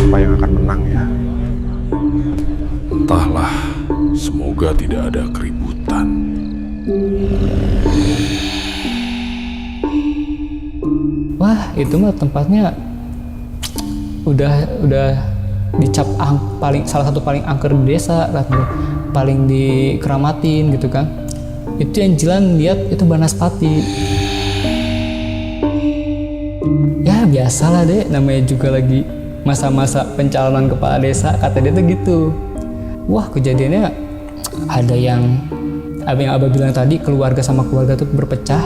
siapa yang akan menang ya? Entahlah, semoga tidak ada keributan. Wah, itu mah tempatnya udah dicap salah satu paling angker di desa lah, paling dikeramatin gitu kan. Itu yang Jilan lihat itu Banaspati. Ya biasalah deh, namanya juga lagi masa-masa pencalonan kepala desa, kata dia tuh gitu. Wah, kejadiannya ada yang Abah bilang tadi, keluarga sama keluarga tuh berpecah.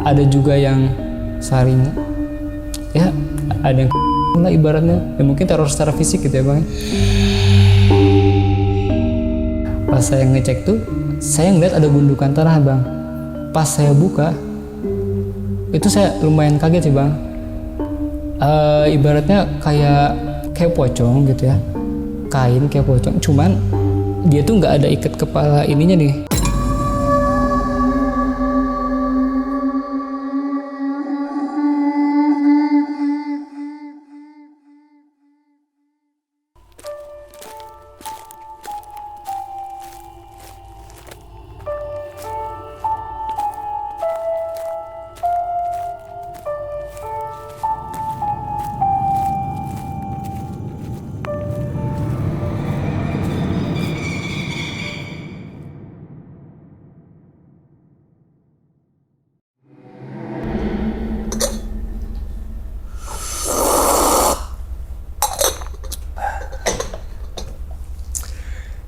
Ada juga yang saling, ya ada yang lah ibaratnya, ya mungkin teror secara fisik gitu ya bang. Pas saya ngecek tuh, saya ngeliat ada gundukan tanah bang. Pas saya buka, itu saya lumayan kaget sih bang. Ibaratnya kayak pocong gitu ya, kain kayak pocong, cuman dia tuh nggak ada ikat kepala ininya nih.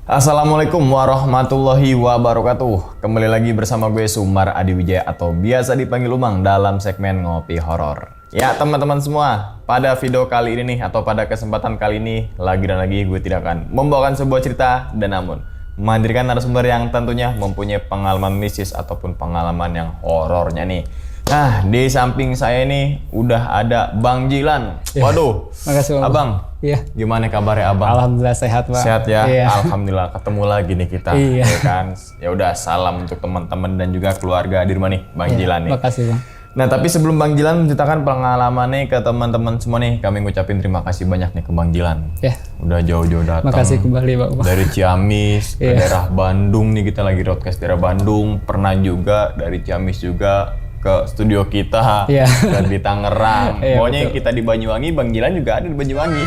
Assalamualaikum warahmatullahi wabarakatuh. Kembali lagi bersama gue Sumar Adiwijaya atau biasa dipanggil Umang dalam segmen Ngopi Horor. Ya teman-teman semua, pada video kali ini nih atau pada kesempatan kali ini lagi dan lagi gue tidak akan membawakan sebuah cerita dan namun menghadirkan narasumber yang tentunya mempunyai pengalaman mistis ataupun pengalaman yang horornya nih. Nah, di samping saya ini udah ada Bang Jilan. Waduh, Makasih Bang. Abang. Iya. Gimana kabarnya Abang? Alhamdulillah sehat Bang. Sehat ya. Iya. Alhamdulillah ketemu lagi nih kita. Iya. Ya kan. Ya udah salam untuk teman-teman dan juga keluarga di rumah nih, Bang Iya, Jilan nih. Makasih Bang. Nah, tapi sebelum Bang Jilan menceritakan pengalamannya ke teman-teman semua nih, kami ngucapin terima kasih banyak nih ke Bang Jilan. Ya. Udah jauh-jauh datang. Makasih kembali Bang. Dari Ciamis ke Iya. daerah Bandung nih, kita lagi broadcast daerah Bandung. Pernah juga dari Ciamis juga ke studio kita Iya. dan di Tangerang. Iya, Pokoknya betul. kita di Banyuwangi, Bang Jilan juga ada di Banyuwangi.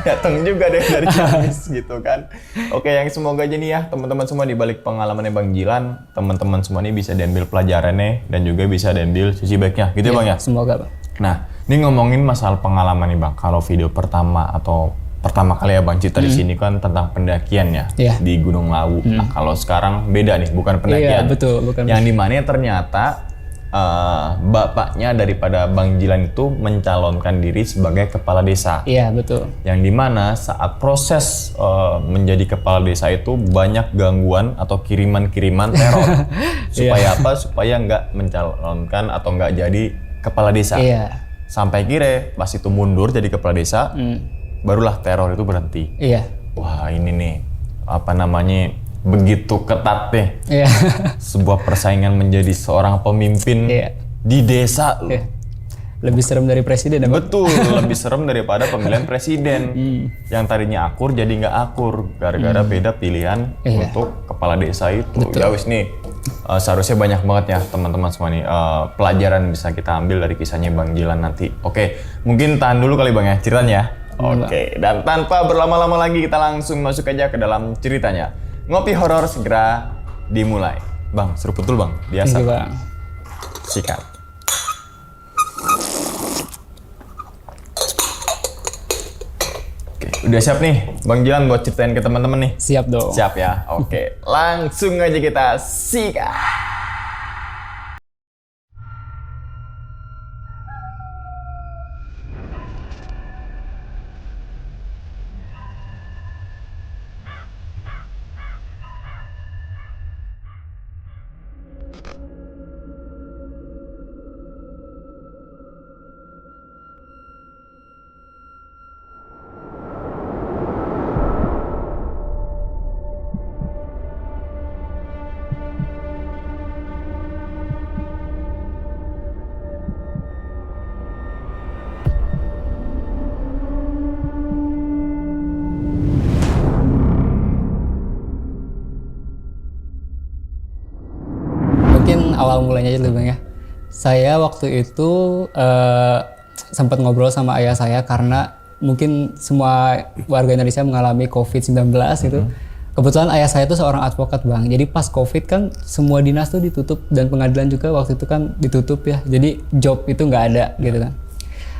Datang juga deh dari Ciamis gitu kan. Oke, yang semoga aja nih ya teman-teman semua di balik pengalamannya Bang Jilan, teman-teman semua nih bisa diambil pelajarannya dan juga bisa diambil sisi baiknya. Gitu ya Bang ya? Semoga Bang. Nah, ini ngomongin masalah pengalaman nih Bang. Kalau video pertama atau pertama kali ya Bang cerita di sini kan tentang pendakian ya Iya. di Gunung Lawu. Nah, kalau sekarang beda nih, bukan pendakian. Iya, betul, bukan. Yang dimana ternyata bapaknya daripada Bang Jilan itu mencalonkan diri sebagai kepala desa. Iya, betul. Yang dimana saat proses menjadi kepala desa itu banyak gangguan atau kiriman-kiriman teror. Supaya apa? Supaya nggak mencalonkan atau nggak jadi kepala desa. Iya. Sampai kira pas itu mundur jadi kepala desa, barulah teror itu berhenti. Iya. Wah ini nih, apa namanya, begitu ketat deh. Iya. Sebuah persaingan menjadi seorang pemimpin Iya. di desa loh. Iya. Lebih serem dari presiden ya Bang? Betul, lebih serem daripada pemilihan presiden. Yang tadinya akur jadi nggak akur, gara-gara beda pilihan Iya. untuk kepala desa itu. Betul. Ya wis nih, seharusnya banyak banget ya teman-teman semua nih, pelajaran yang bisa kita ambil dari kisahnya Bang Jilan nanti. Oke, mungkin tahan dulu kali Bang ya ceritanya. Oke, dan tanpa berlama-lama lagi kita langsung masuk aja ke dalam ceritanya. Ngopi horor segera dimulai. Bang, seruput dulu Bang, biasa. Thank you, Bang. Sikat. Oke, udah siap nih Bang Jilan buat ceritain ke teman-teman nih? Siap dong. Siap ya? Oke, langsung aja kita sikat. awal mulanya aja dulu Bang ya. Saya waktu itu sempat ngobrol sama ayah saya karena mungkin semua warga Indonesia mengalami COVID-19 itu. Kebetulan ayah saya itu seorang advokat Bang. Jadi pas COVID kan semua dinas tuh ditutup dan pengadilan juga waktu itu kan ditutup ya. Jadi job itu nggak ada gitu kan.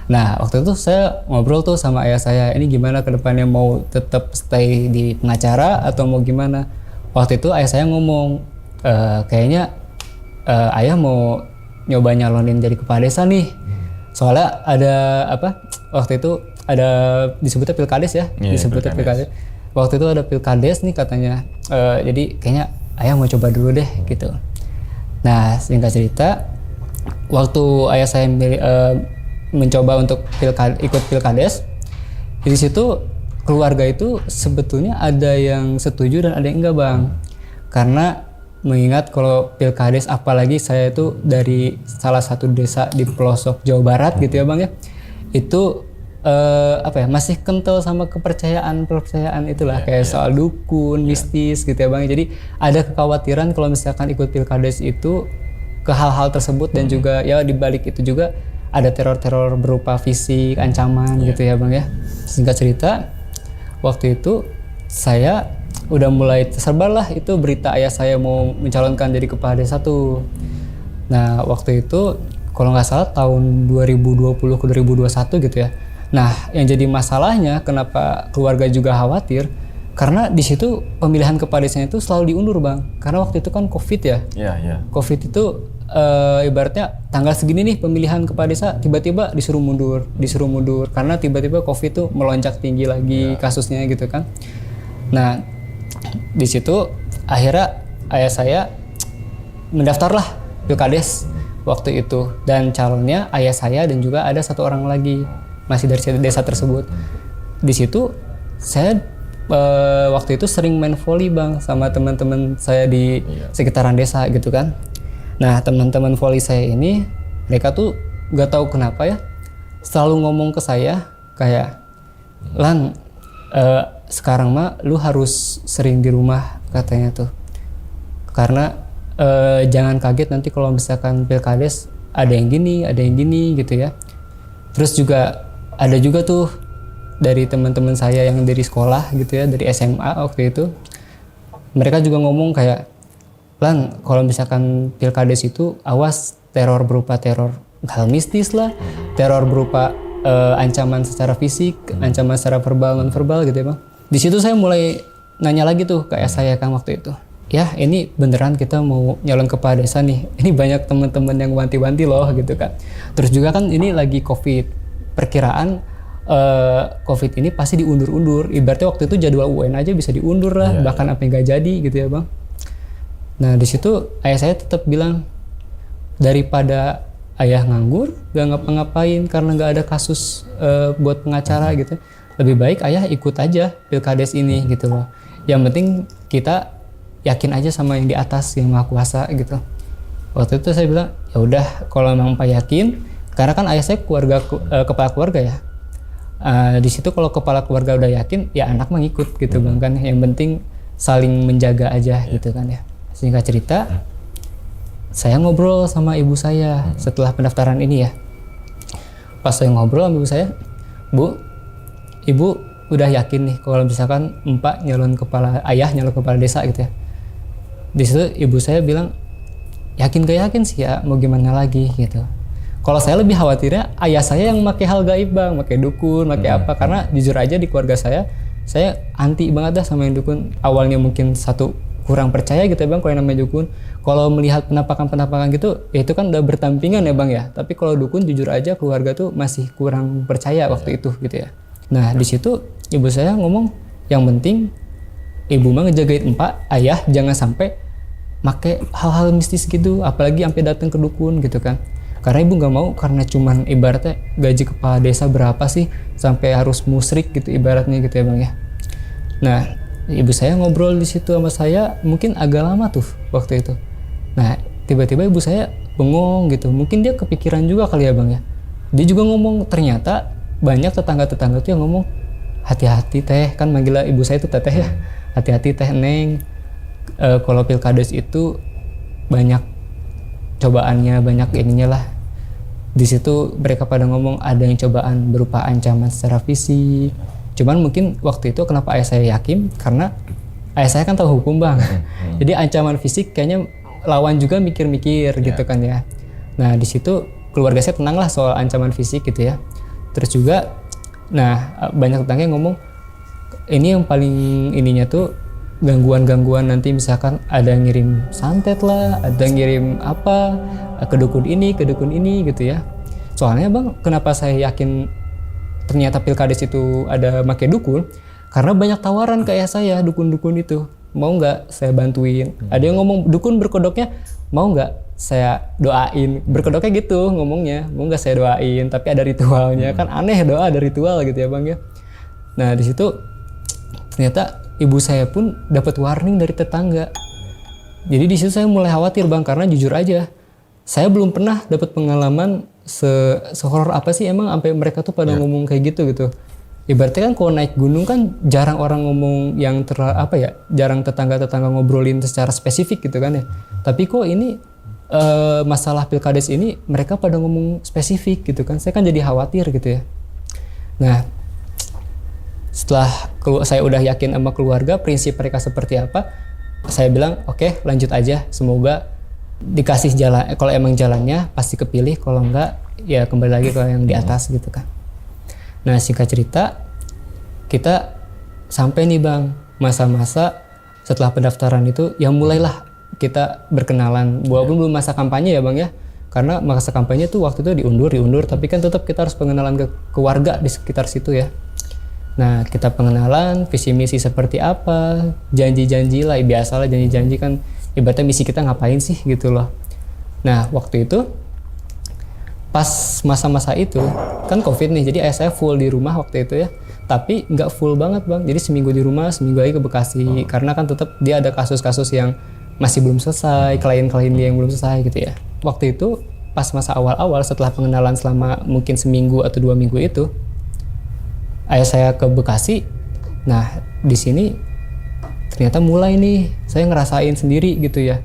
Nah waktu itu saya ngobrol tuh sama ayah saya, ini gimana ke depannya, mau tetap stay di pengacara atau mau gimana. Waktu itu ayah saya ngomong, kayaknya ayah mau nyoba nyalonin jadi kepala desa nih. Soalnya ada waktu itu ada disebutnya pilkades ya, disebutnya pilkades. Waktu itu ada pilkades nih katanya, jadi kayaknya ayah mau coba dulu deh gitu. Nah singkat cerita, waktu ayah saya mencoba untuk ikut pilkades, di situ keluarga itu sebetulnya ada yang setuju dan ada yang enggak Bang. Karena mengingat kalau pilkades, apalagi saya itu dari salah satu desa di pelosok Jawa Barat gitu ya Bang ya, itu masih kental sama kepercayaan itulah, kayak soal dukun, mistis gitu ya Bang. Jadi ada kekhawatiran kalau misalkan ikut pilkades itu ke hal-hal tersebut, dan juga ya di balik itu juga ada teror-teror berupa fisik, ancaman gitu ya Bang ya. Singkat cerita, waktu itu saya udah mulai tersebar lah itu berita ayah saya mau mencalonkan jadi kepala desa tuh. Nah waktu itu kalau nggak salah tahun 2020 ke 2021 gitu ya. Nah, yang jadi masalahnya kenapa keluarga juga khawatir, karena di situ pemilihan kepala desanya itu selalu diundur Bang. Karena waktu itu kan COVID ya. Iya. COVID itu ibaratnya tanggal segini nih pemilihan kepala desa, tiba-tiba disuruh mundur karena tiba-tiba COVID itu melonjak tinggi lagi kasusnya gitu kan. Nah, di situ akhirnya ayah saya mendaftarlah pilkades waktu itu, dan calonnya ayah saya dan juga ada satu orang lagi masih dari desa tersebut. Di situ saya waktu itu sering main volley Bang sama teman-teman saya di sekitaran desa gitu kan. Nah teman-teman volley saya ini, mereka tuh nggak tahu kenapa ya selalu ngomong ke saya kayak, Lan sekarang mah lu harus sering di rumah katanya tuh, karena jangan kaget nanti kalau misalkan pilkades ada yang gini gitu ya. Terus juga ada juga tuh dari teman-teman saya yang dari sekolah gitu ya, dari SMA waktu itu, mereka juga ngomong kayak, Lan kalau misalkan pilkades itu awas teror berupa teror hal mistis lah, teror berupa ancaman secara fisik, ancaman secara verbal, non verbal gitu ya Bang. Di situ saya mulai nanya lagi tuh ke ayah saya kan waktu itu, ya ini beneran kita mau nyalon kepala desa nih, ini banyak teman-teman yang wanti-wanti loh gitu kan. Terus juga kan ini lagi COVID, perkiraan COVID ini pasti diundur-undur. Ibaratnya waktu itu jadwal UN aja bisa diundur lah, bahkan apa yang nggak jadi gitu ya Bang. Nah di situ ayah saya tetap bilang, daripada ayah nganggur, gak ngapa-ngapain karena nggak ada kasus buat pengacara gitu, lebih baik ayah ikut aja pilkades ini gitu loh. Yang penting kita yakin aja sama yang di atas, yang Maha Kuasa gitu. Waktu itu saya bilang, ya udah kalau memang Pak yakin, karena kan ayah saya kepala keluarga ya. Di situ kalau kepala keluarga udah yakin, ya anak mah ngikut gitu Bang kan. Yang penting saling menjaga aja gitu kan ya. Singkat cerita, saya ngobrol sama ibu saya setelah pendaftaran ini ya. Pas saya ngobrol sama ibu saya, Bu, ibu udah yakin nih kalau misalkan ayah nyalon kepala desa gitu ya. Di situ ibu saya bilang, yakin gak yakin sih ya, mau gimana lagi gitu. Kalau saya lebih khawatirnya ayah saya yang pakai hal gaib Bang, pakai dukun, pakai apa, karena jujur aja di keluarga saya anti banget dah sama yang dukun. Awalnya mungkin kurang percaya gitu ya Bang kalau yang namanya dukun. Kalau melihat penampakan gitu, ya itu kan udah bertampingan ya Bang ya. Tapi kalau dukun jujur aja keluarga tuh masih kurang percaya waktu itu gitu ya. Nah di situ ibu saya ngomong, yang penting ibu mah ngejagain ayah jangan sampai make hal-hal mistis gitu, apalagi sampai datang ke dukun gitu kan. Karena ibu nggak mau, karena cuman ibaratnya gaji kepala desa berapa sih sampai harus musrik gitu ibaratnya gitu ya Bang ya. Nah ibu saya ngobrol di situ sama saya mungkin agak lama tuh waktu itu. Nah tiba-tiba ibu saya bengong gitu, mungkin dia kepikiran juga kali ya Bang ya. Dia juga ngomong, ternyata banyak tetangga-tetangga tuh yang ngomong, hati-hati teh, kan manggil ibu saya itu teteh ya, hati-hati teh Neng, kalau pilkades itu banyak cobaannya, banyak ininya lah. Di situ mereka pada ngomong ada yang cobaan berupa ancaman secara fisik. Cuman mungkin waktu itu kenapa ayah saya yakin, karena ayah saya kan tahu hukum bang. Jadi ancaman fisik kayaknya lawan juga mikir-mikir gitu kan ya. Nah di situ keluarga saya tenang lah soal ancaman fisik gitu ya. Terus juga, nah banyak tetangga yang ngomong ini yang paling ininya tuh gangguan-gangguan nanti misalkan ada yang ngirim santet lah, ada yang ngirim apa ke dukun ini gitu ya. Soalnya bang, kenapa saya yakin ternyata Pilkades itu ada make dukun? Karena banyak tawaran ke ayah saya dukun-dukun itu, mau nggak saya bantuin. Ada yang ngomong dukun berkodoknya, mau nggak saya doain, berkodoknya gitu ngomongnya, mau nggak saya doain, tapi ada ritualnya. Kan aneh doa ada ritual gitu ya bang ya. Nah di situ ternyata ibu saya pun dapat warning dari tetangga. Jadi di situ saya mulai khawatir bang, karena jujur aja saya belum pernah dapat pengalaman sehoror apa sih emang sampai mereka tuh pada ngomong kayak gitu. Ibaratnya kan kalau naik gunung kan jarang orang ngomong yang jarang tetangga-tetangga ngobrolin secara spesifik gitu kan ya. Tapi kok ini masalah Pilkades ini mereka pada ngomong spesifik gitu kan. Saya kan jadi khawatir gitu ya. Nah, setelah saya udah yakin sama keluarga prinsip mereka seperti apa, saya bilang oke, lanjut aja, semoga dikasih jalan. Kalau emang jalannya pasti kepilih, kalau enggak ya kembali lagi ke yang di atas gitu kan. Nah singkat cerita, kita sampai nih bang masa-masa setelah pendaftaran itu yang mulailah kita berkenalan, walaupun belum masa kampanye ya bang ya, karena masa kampanye tuh waktu itu diundur, tapi kan tetap kita harus pengenalan ke warga di sekitar situ ya. Nah kita pengenalan, visi misi seperti apa, janji-janji lah, biasalah janji-janji kan, ibaratnya misi kita ngapain sih gitu loh. Nah waktu itu pas masa-masa itu kan COVID nih, jadi ayah saya full di rumah waktu itu ya, tapi nggak full banget bang, jadi seminggu di rumah, seminggu lagi ke Bekasi, karena kan tetap dia ada kasus-kasus yang masih belum selesai, klien-klien dia yang belum selesai gitu ya. Waktu itu pas masa awal-awal setelah pengenalan selama mungkin seminggu atau 2 minggu itu, ayah saya ke Bekasi. Nah di sini ternyata mulai nih saya ngerasain sendiri gitu ya.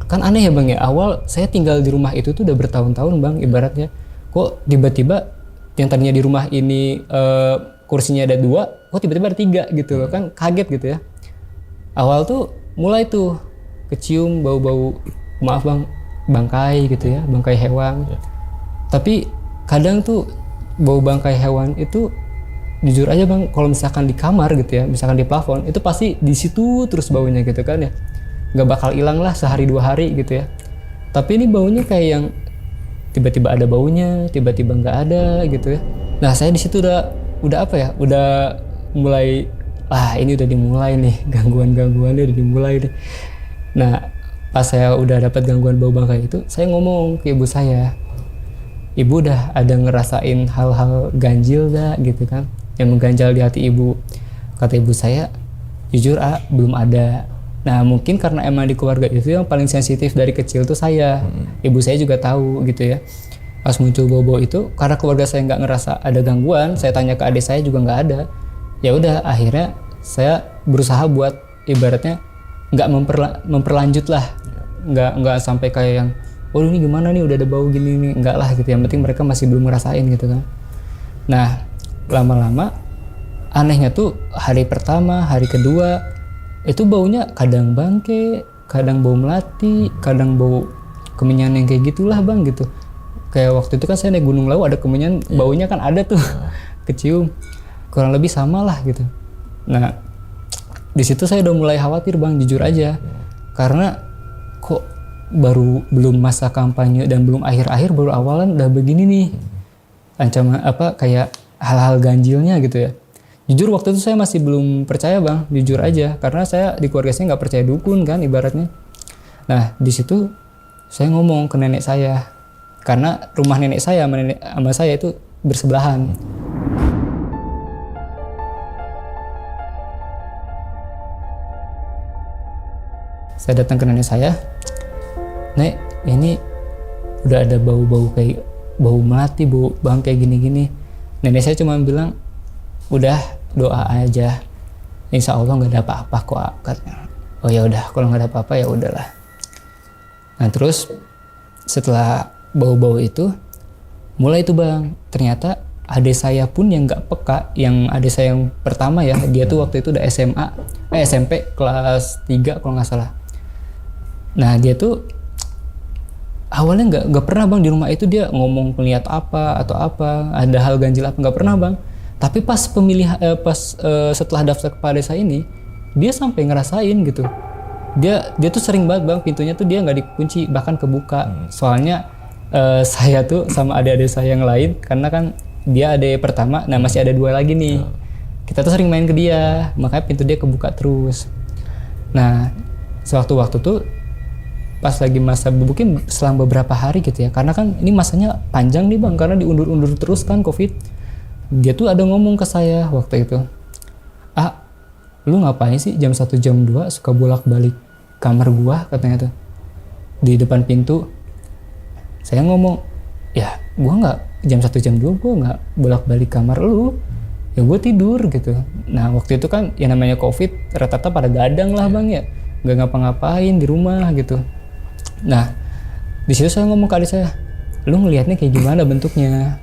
Kan aneh ya bang ya, awal saya tinggal di rumah itu tuh udah bertahun-tahun bang ibaratnya. Kok tiba-tiba yang tadinya di rumah ini kursinya ada 2, kok tiba-tiba ada 3 gitu loh, kan kaget gitu ya. Awal tuh mulai tuh kecium bau-bau, maaf bang, bangkai gitu ya, bangkai hewan. Tapi kadang tuh bau bangkai hewan itu jujur aja bang, kalau misalkan di kamar gitu ya, misalkan di plafon, itu pasti di situ terus baunya gitu kan ya. Nggak bakal hilang lah sehari 2 hari gitu ya. Tapi ini baunya kayak yang tiba-tiba ada baunya, tiba-tiba nggak ada gitu ya. Nah saya di situ udah apa ya, udah mulai ini udah dimulai nih, gangguannya udah dimulai nih. Nah pas saya udah dapat gangguan bau bangkai itu, saya ngomong ke ibu saya, ibu udah ada ngerasain hal-hal ganjil gak gitu kan, yang mengganjal di hati ibu. Kata ibu saya, jujur belum ada. Nah mungkin karena emang di keluarga itu yang paling sensitif dari kecil tuh saya. Ibu saya juga tahu gitu ya. Pas muncul bau-bau itu, karena keluarga saya nggak ngerasa ada gangguan, saya tanya ke adik saya juga nggak ada. Ya udah akhirnya saya berusaha buat ibaratnya nggak memperlanjut lah, nggak sampai kayak yang ini gimana nih udah ada bau gini nih, nggak lah gitu. Yang penting mereka masih belum ngerasain gitu kan. Nah lama-lama anehnya tuh hari pertama, hari kedua itu baunya kadang bangke, kadang bau melati, kadang bau kemenyan yang kayak gitulah bang gitu. Kayak waktu itu kan saya naik Gunung Lawu ada kemenyan, baunya kan ada tuh kecium, kurang lebih sama lah gitu. Nah di situ saya udah mulai khawatir bang, jujur aja, karena kok belum masa kampanye dan belum akhir-akhir, baru awalan udah begini nih ancaman kayak hal-hal ganjilnya gitu ya. Jujur waktu itu saya masih belum percaya bang, jujur aja, karena saya di keluarga saya nggak percaya dukun kan ibaratnya. Nah di situ saya ngomong ke nenek saya, karena rumah nenek saya sama saya itu bersebelahan. Saya datang ke nenek saya, Nek ini udah ada bau-bau kayak bau melati, bau bang kayak gini-gini. Nenek saya cuma bilang, udah doa aja, insya Allah nggak ada apa-apa kok katanya. Oh ya udah, kalau nggak ada apa-apa ya udahlah. Nah terus setelah bau-bau itu, mulai itu bang, ternyata adik saya pun yang nggak peka, yang adik saya yang pertama ya, dia tuh waktu itu udah SMP kelas 3 kalau nggak salah. Nah dia tuh awalnya nggak pernah bang di rumah itu dia ngomong ngeliat apa atau apa, ada hal ganjil apa, nggak pernah bang. Tapi pas setelah daftar kepala desa ini, dia sampai ngerasain gitu. Dia tuh sering banget bang, pintunya tuh dia nggak dikunci, bahkan kebuka. Soalnya saya tuh sama adik-adik saya yang lain, karena kan dia adik pertama, nah masih ada 2 lagi nih. Kita tuh sering main ke dia, makanya pintu dia kebuka terus. Nah, sewaktu-waktu tuh pas lagi masa mungkin selang beberapa hari gitu ya, karena kan ini masanya panjang nih bang, karena diundur-undur terus kan COVID. Dia tuh ada ngomong ke saya waktu itu, lu ngapain sih jam 1 jam 2 suka bolak-balik kamar gua, katanya tuh di depan pintu. Saya ngomong, ya gua nggak jam 1 jam 2 gua nggak bolak-balik kamar lu, ya gua tidur gitu. Nah waktu itu kan ya namanya COVID, rata-rata pada gadang lah bang ya, nggak ngapa-ngapain di rumah gitu. Nah di situ saya ngomong ke adik saya, lu ngelihatnya kayak gimana bentuknya?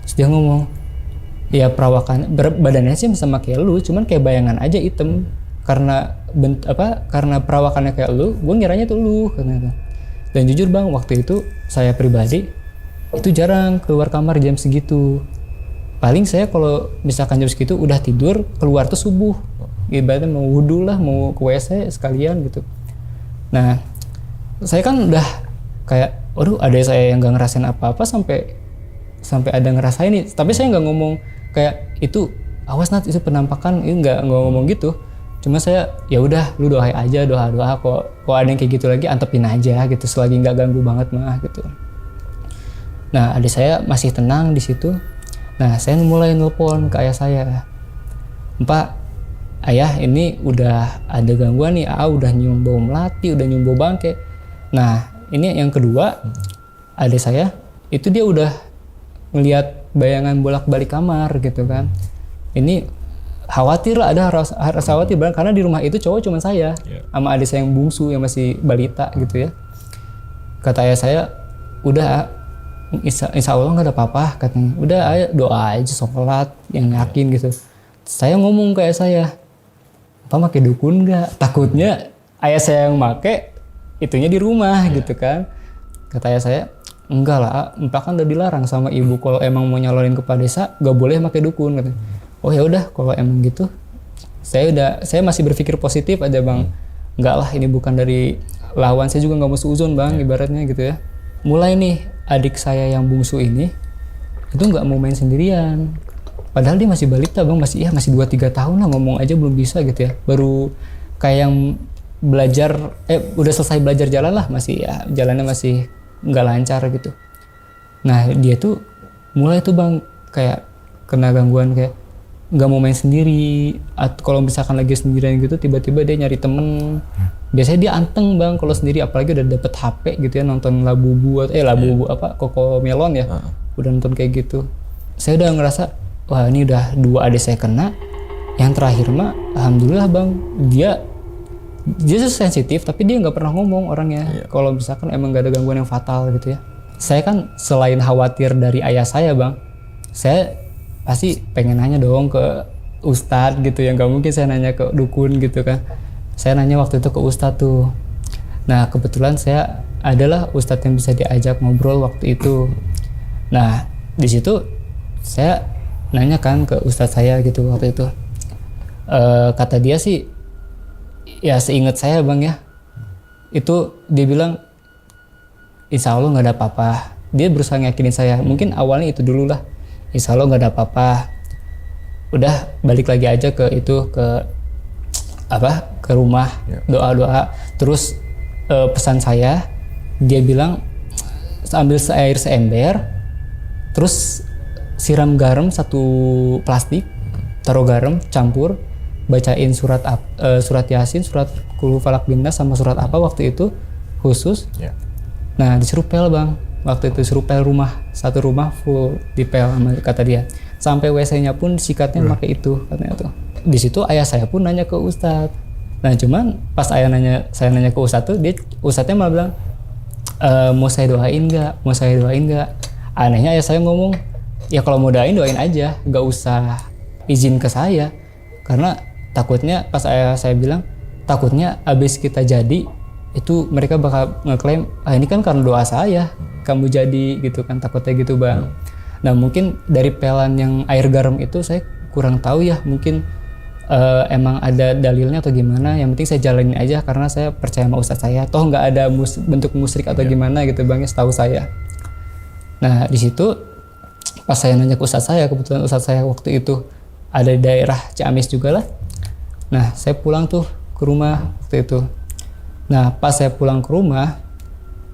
Terus dia ngomong, ya perawakan badannya sih sama kayak lu, cuman kayak bayangan aja hitam. Karena perawakannya kayak lu, gue ngiranya tuh lu, katanya. Dan jujur bang, waktu itu saya pribadi itu jarang keluar kamar jam segitu. Paling saya kalau misalkan jam segitu udah tidur, keluar tuh subuh, ibaratnya mau wudhu lah, mau ke WC sekalian gitu. Nah saya kan udah kayak, waduh ada saya yang gak ngerasain apa-apa sampai ada ngerasain nih. Tapi saya nggak ngomong kayak itu, awas Nat itu penampakan, ini nggak ngomong gitu. Cuma saya ya udah, lu doain aja, doa kok ada yang kayak gitu lagi antepin aja gitu, selagi nggak ganggu banget mah gitu. Nah adik saya masih tenang di situ. Nah saya mulai nelpon ke ayah saya, Pak, ayah ini udah ada gangguan nih, udah nyium bau melati, udah nyium bau bangke. Nah ini yang kedua, adik saya itu dia udah ngelihat bayangan bolak-balik kamar gitu kan. Ini khawatir lah, ada rasa khawatir banget karena di rumah itu cowok cuma saya sama adik saya yang bungsu yang masih balita gitu ya. Kata ayah saya, udah insya Allah nggak ada apa-apa, katanya. Udah ayo doa aja, sholat yang yakin gitu. Saya ngomong ke ayah saya, Pak pakai dukun nggak? Takutnya ayah saya yang make itunya di rumah gitu kan. Kata ayah saya, enggak lah, Mbak kan udah dilarang sama ibu kalau emang mau nyalonin kepala desa gak boleh pakai dukun, katanya. Oh ya udah kalau emang gitu, saya masih berpikir positif aja bang. Enggak lah, ini bukan dari lawan, saya juga nggak mau seuzon bang, ibaratnya gitu ya. Mulai nih adik saya yang bungsu ini itu nggak mau main sendirian, padahal dia masih balita bang, masih 2-3 tahun lah, ngomong aja belum bisa gitu ya, baru kayak yang belajar udah selesai belajar jalan lah, masih ya jalannya masih nggak lancar gitu. Nah dia tuh mulai tuh bang kayak kena gangguan, kayak nggak mau main sendiri, atau kalau misalkan lagi sendirian gitu tiba-tiba dia nyari temen. Biasanya dia anteng bang kalau sendiri, apalagi udah dapet HP gitu ya, nonton Labubu Koko Melon ya, udah nonton kayak gitu. Saya udah ngerasa wah ini udah 2 adik saya kena. Yang terakhir mah alhamdulillah bang, dia sensitif tapi dia nggak pernah ngomong orangnya. Kalau misalkan emang nggak ada gangguan yang fatal gitu ya. Saya kan selain khawatir dari ayah saya bang, saya pasti pengen nanya dong ke ustadz gitu ya, nggak mungkin saya nanya ke dukun gitu kan. Saya nanya waktu itu ke ustadz tuh. Nah kebetulan saya adalah ustadz yang bisa diajak ngobrol waktu itu. Nah di situ saya nanya kan ke ustadz saya gitu waktu itu. Kata dia sih, ya seingat saya bang ya, itu dia bilang insya Allah nggak ada apa-apa. Dia berusaha ngeyakinin saya, mungkin awalnya itu dulu lah, insya Allah nggak ada apa-apa, udah balik lagi aja ke rumah, doa-doa. Terus pesan saya, dia bilang ambil air seember, terus siram garam 1 plastik, taruh garam, campur, bacain surat Yasin, surat Qul Falaq bin Nas, sama surat apa waktu itu khusus. Nah disuruh pel bang, waktu itu disuruh pel satu rumah full dipel kata dia, sampai WC-nya pun sikatnya pakai itu katanya tuh. Di situ ayah saya pun nanya ke ustadz. Nah cuman pas saya nanya ke ustadz tuh, ustadznya malah bilang mau saya doain nggak? Anehnya ayah saya ngomong, ya kalau mau doain aja, nggak usah izin ke saya, karena takutnya pas ayah saya bilang, takutnya abis kita jadi itu mereka bakal ngeklaim, ini kan karena doa saya kamu jadi gitu kan, takutnya gitu bang. Nah mungkin dari pelan yang air garam itu saya kurang tahu ya, mungkin emang ada dalilnya atau gimana. Yang penting saya jalanin aja karena saya percaya sama ustadz saya, toh nggak ada bentuk musyrik atau gimana gitu bang, setahu saya. Nah di situ pas saya nanya ke ustadz saya, kebetulan ustadz saya waktu itu ada di daerah Ciamis juga lah. Nah saya pulang tuh ke rumah waktu itu. Nah pas saya pulang ke rumah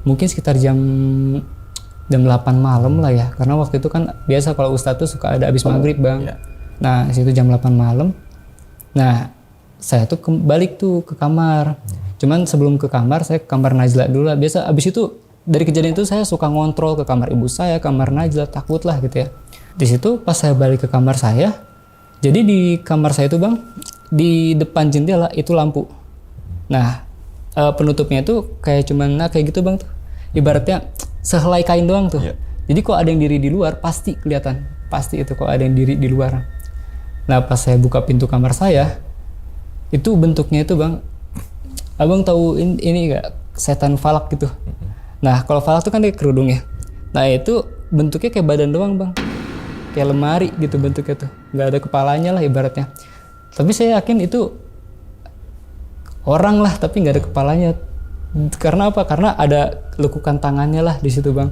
mungkin sekitar jam 8 malam lah ya, karena waktu itu kan biasa kalau ustadz tuh suka ada abis maghrib bang. Nah situ jam 8 malam. Nah saya tuh balik tuh ke kamar. Cuman sebelum ke kamar saya ke kamar Najla dulu lah. Biasa abis itu dari kejadian itu saya suka ngontrol ke kamar ibu saya, kamar Najla, takut lah gitu ya. Di situ pas saya balik ke kamar saya, jadi di kamar saya itu bang, di depan jendela itu lampu. Nah penutupnya itu kayak cuman kayak gitu bang tuh. Ibaratnya sehelai kain doang tuh. Jadi kalau ada yang diri di luar pasti kelihatan. Pasti itu kalau ada yang diri di luar. Nah pas saya buka pintu kamar saya, itu bentuknya itu bang, abang tahu ini gak? Setan falak gitu. Nah kalau falak tuh kan dia kerudung ya. Nah itu bentuknya kayak badan doang bang. Kayak lemari gitu bentuknya tuh. Gak ada kepalanya lah ibaratnya. Tapi saya yakin itu orang lah tapi gak ada kepalanya. Karena apa? Karena ada lekukan tangannya lah di situ bang.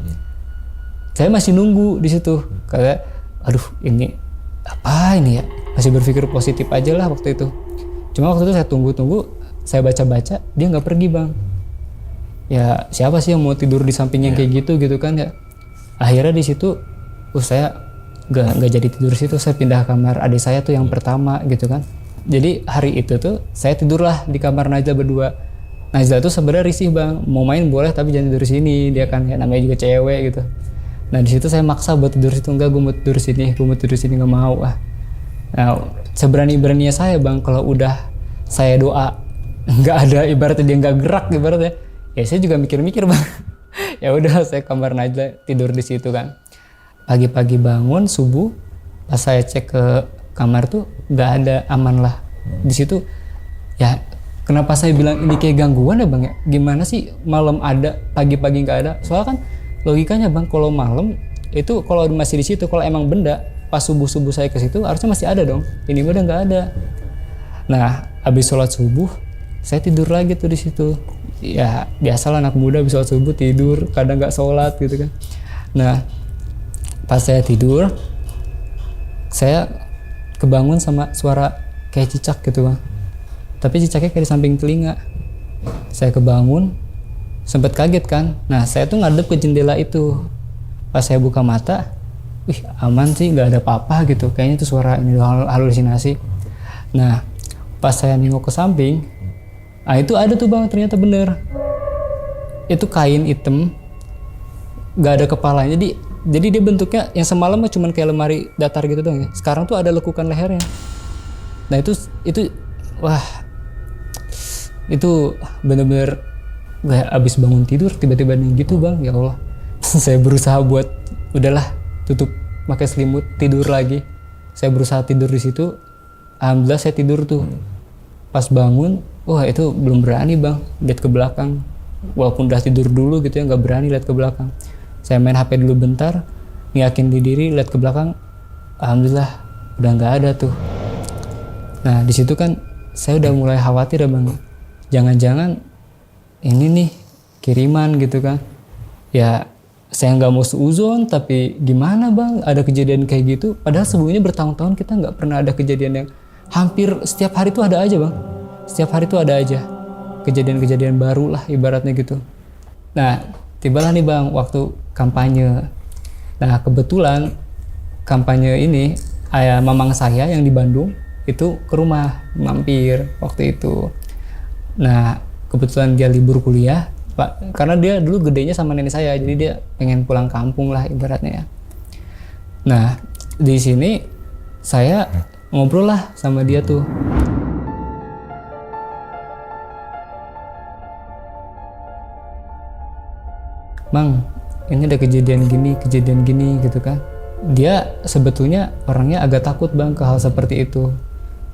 Saya masih nunggu di situ. Kayak aduh ini apa ini ya? Masih berpikir positif aja lah waktu itu. Cuma waktu itu saya tunggu, saya baca-baca, dia nggak pergi bang. Ya siapa sih yang mau tidur di sampingnya kayak gitu kan ya. Akhirnya di situ, saya nggak jadi tidur di situ. Saya pindah kamar adik saya tuh yang pertama gitu kan. Jadi hari itu tuh saya tidurlah di kamar Najla berdua. Najla tuh sebenarnya risih bang, mau main boleh tapi jangan tidur di sini. Dia kan ya namanya juga cewek gitu. Nah di situ saya maksa buat tidur situ, enggak gue mau tidur sini, nggak mau ah. Nah seberani-beraninya saya bang, kalau udah saya doa nggak ada ibaratnya dia nggak gerak ibaratnya, ya saya juga mikir-mikir bang. Ya udah saya kamar Najla tidur di situ kan. Pagi-pagi bangun subuh, pas saya cek ke kamar tuh nggak ada, aman lah di situ. Ya kenapa saya bilang ini kayak gangguan ya bang ya? Gimana sih malam ada, pagi-pagi nggak ada? Soalnya kan logikanya bang, kalau malam itu kalau masih di situ, kalau emang benda pas subuh saya ke situ harusnya masih ada dong. Ini udah nggak ada. Nah habis sholat subuh saya tidur lagi tuh di situ. Ya biasalah anak muda habis sholat subuh tidur, kadang nggak sholat gitu kan. Nah pas saya tidur, saya kebangun sama suara kayak cicak gitu bang. Tapi cicaknya kayak di samping telinga. Saya kebangun, sempat kaget kan. Nah saya tuh ngadep ke jendela itu. Pas saya buka mata, wih aman sih, nggak ada apa-apa gitu. Kayaknya itu suara ini halusinasi. Nah pas saya nengok ke samping, itu ada tuh bang, ternyata bener. Itu kain hitam, nggak ada kepalanya. Jadi dia bentuknya yang semalam mah cuman kayak lemari datar gitu dong ya. Sekarang tuh ada lekukan lehernya. Nah itu wah itu bener-bener kayak abis bangun tidur tiba-tiba nih gitu bang. Ya Allah. Saya berusaha buat udahlah tutup pakai selimut, tidur lagi. Saya berusaha tidur di situ. Alhamdulillah saya tidur tuh. Pas bangun, wah itu belum berani bang lihat ke belakang. Walaupun udah tidur dulu gitu ya, nggak berani lihat ke belakang. Saya main HP dulu bentar, ngiyakin diri lihat ke belakang. Alhamdulillah udah nggak ada tuh. Nah di situ kan saya udah mulai khawatir ya bang. Jangan-jangan ini nih kiriman gitu kan. Ya saya nggak mau seuzon, tapi gimana bang ada kejadian kayak gitu. Padahal sebelumnya bertahun-tahun kita nggak pernah ada kejadian yang hampir setiap hari tuh ada aja bang. Setiap hari tuh ada aja kejadian-kejadian baru lah ibaratnya gitu. Nah tibalah nih bang waktu kampanye. Nah kebetulan kampanye ini mamang saya yang di Bandung itu ke rumah mampir waktu itu. Nah kebetulan dia libur kuliah Pak, karena dia dulu gedenya sama nenek saya, jadi dia pengen pulang kampung lah ibaratnya ya. Nah di sini saya ngobrol lah sama dia tuh. Mang, ini ada kejadian gini gitu kan. Dia sebetulnya orangnya agak takut bang ke hal seperti itu.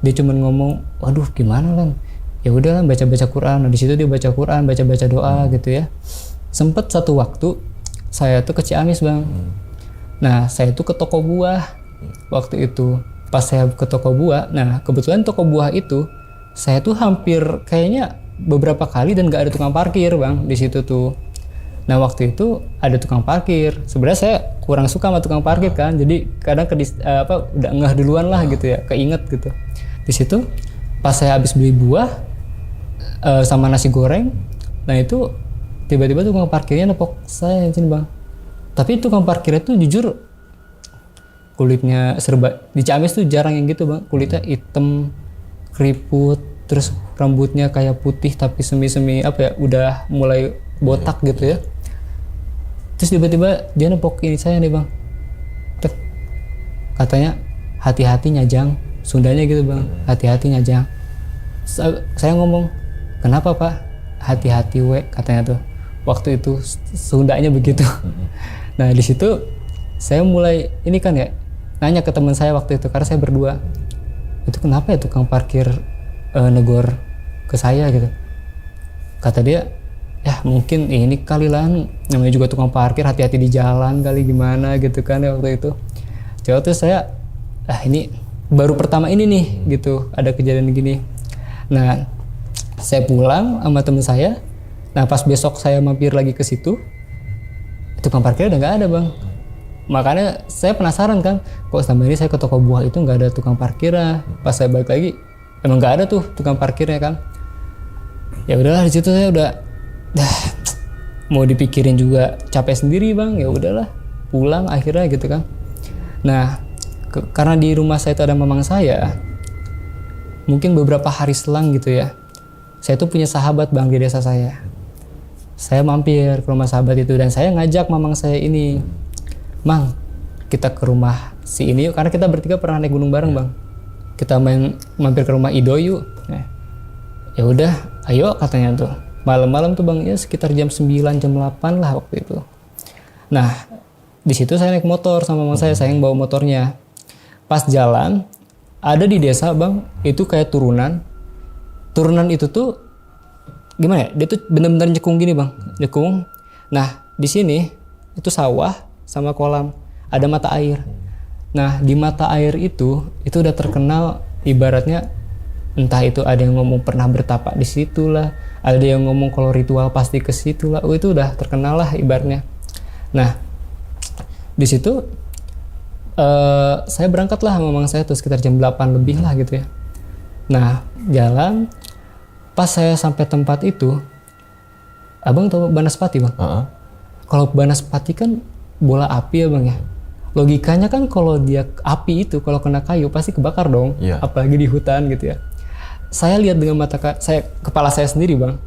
Dia cuma ngomong, waduh gimana Lang, ya udah lah baca-baca Quran. Nah di situ dia baca Quran, baca-baca doa gitu ya. Sempet satu waktu saya tuh ke Ciamis bang. Nah saya tuh ke toko buah waktu itu. Pas saya ke toko buah, nah kebetulan toko buah itu saya tuh hampir kayaknya beberapa kali dan gak ada tukang parkir bang di situ tuh. Nah waktu itu ada tukang parkir. Sebenarnya saya kurang suka sama tukang parkir kan. Jadi kadang udah ngeh duluan lah gitu ya, keinget gitu. Di situ pas saya habis beli buah sama nasi goreng, nah itu tiba-tiba tukang parkirnya nepok saya sini bang. Tapi tukang parkirnya tuh jujur kulitnya serba, di Ciamis tuh jarang yang gitu bang. Kulitnya hitam, keriput, terus rambutnya kayak putih tapi semi-semi udah mulai botak gitu ya. Terus tiba-tiba dia nepok ini saya nih bang. Tek. Katanya hati-hati nyajang, Sundanya gitu bang, hati-hati nyajang. Saya ngomong, kenapa pak? Hati-hati we katanya tuh. Waktu itu Sundanya begitu. Nah di situ saya mulai ini kan ya, nanya ke teman saya waktu itu karena saya berdua. Itu kenapa ya tukang parkir negor ke saya gitu. Kata dia, ya mungkin ini kali lah, namanya juga tukang parkir, hati-hati di jalan kali gimana gitu kan ya waktu itu. Coba tuh saya, ini baru pertama ini nih gitu, ada kejadian gini. Nah saya pulang sama temen saya. Nah pas besok saya mampir lagi ke situ, tukang parkir udah nggak ada bang. Makanya saya penasaran kan, kok selama ini saya ke toko buah itu nggak ada tukang parkirnya. Pas saya balik lagi, emang nggak ada tuh tukang parkirnya kan. Ya udahlah di situ saya udah mau dipikirin juga capek sendiri bang. Ya udahlah pulang akhirnya gitu kan. Nah karena di rumah saya itu ada mamang saya, mungkin beberapa hari selang gitu ya, saya tuh punya sahabat bang di desa saya. Saya mampir ke rumah sahabat itu dan saya ngajak mamang saya ini, Mang, kita ke rumah si ini yuk, karena kita bertiga pernah naik gunung bareng bang. Kita mampir ke rumah Ido yuk. Nah, ya udah, ayo katanya tuh. Malam-malam tuh bang, ya sekitar jam 9, jam 8 lah waktu itu. Nah, di situ saya naik motor sama mamang saya yang bawa motornya. Pas jalan, ada di desa bang, itu kayak turunan. Turunan itu tuh gimana ya? Dia tuh bener-bener jekung gini bang, jekung. Nah, di sini itu sawah sama kolam, ada mata air. Nah, di mata air itu udah terkenal ibaratnya, entah itu ada yang ngomong pernah bertapak di situ lah, ada yang ngomong kalau ritual pasti ke situ lah. Itu udah terkenal lah ibaratnya. Nah, di situ saya berangkat lah sama mamang saya tuh sekitar jam 8 lebih lah gitu ya. Nah, jalan pas saya sampai tempat itu, abang tahu Banaspati bang? Kalau Banaspati kan bola api ya bang ya. Logikanya kan kalau dia api itu kalau kena kayu pasti kebakar dong, apalagi di hutan gitu ya. Saya lihat dengan kepala saya sendiri bang.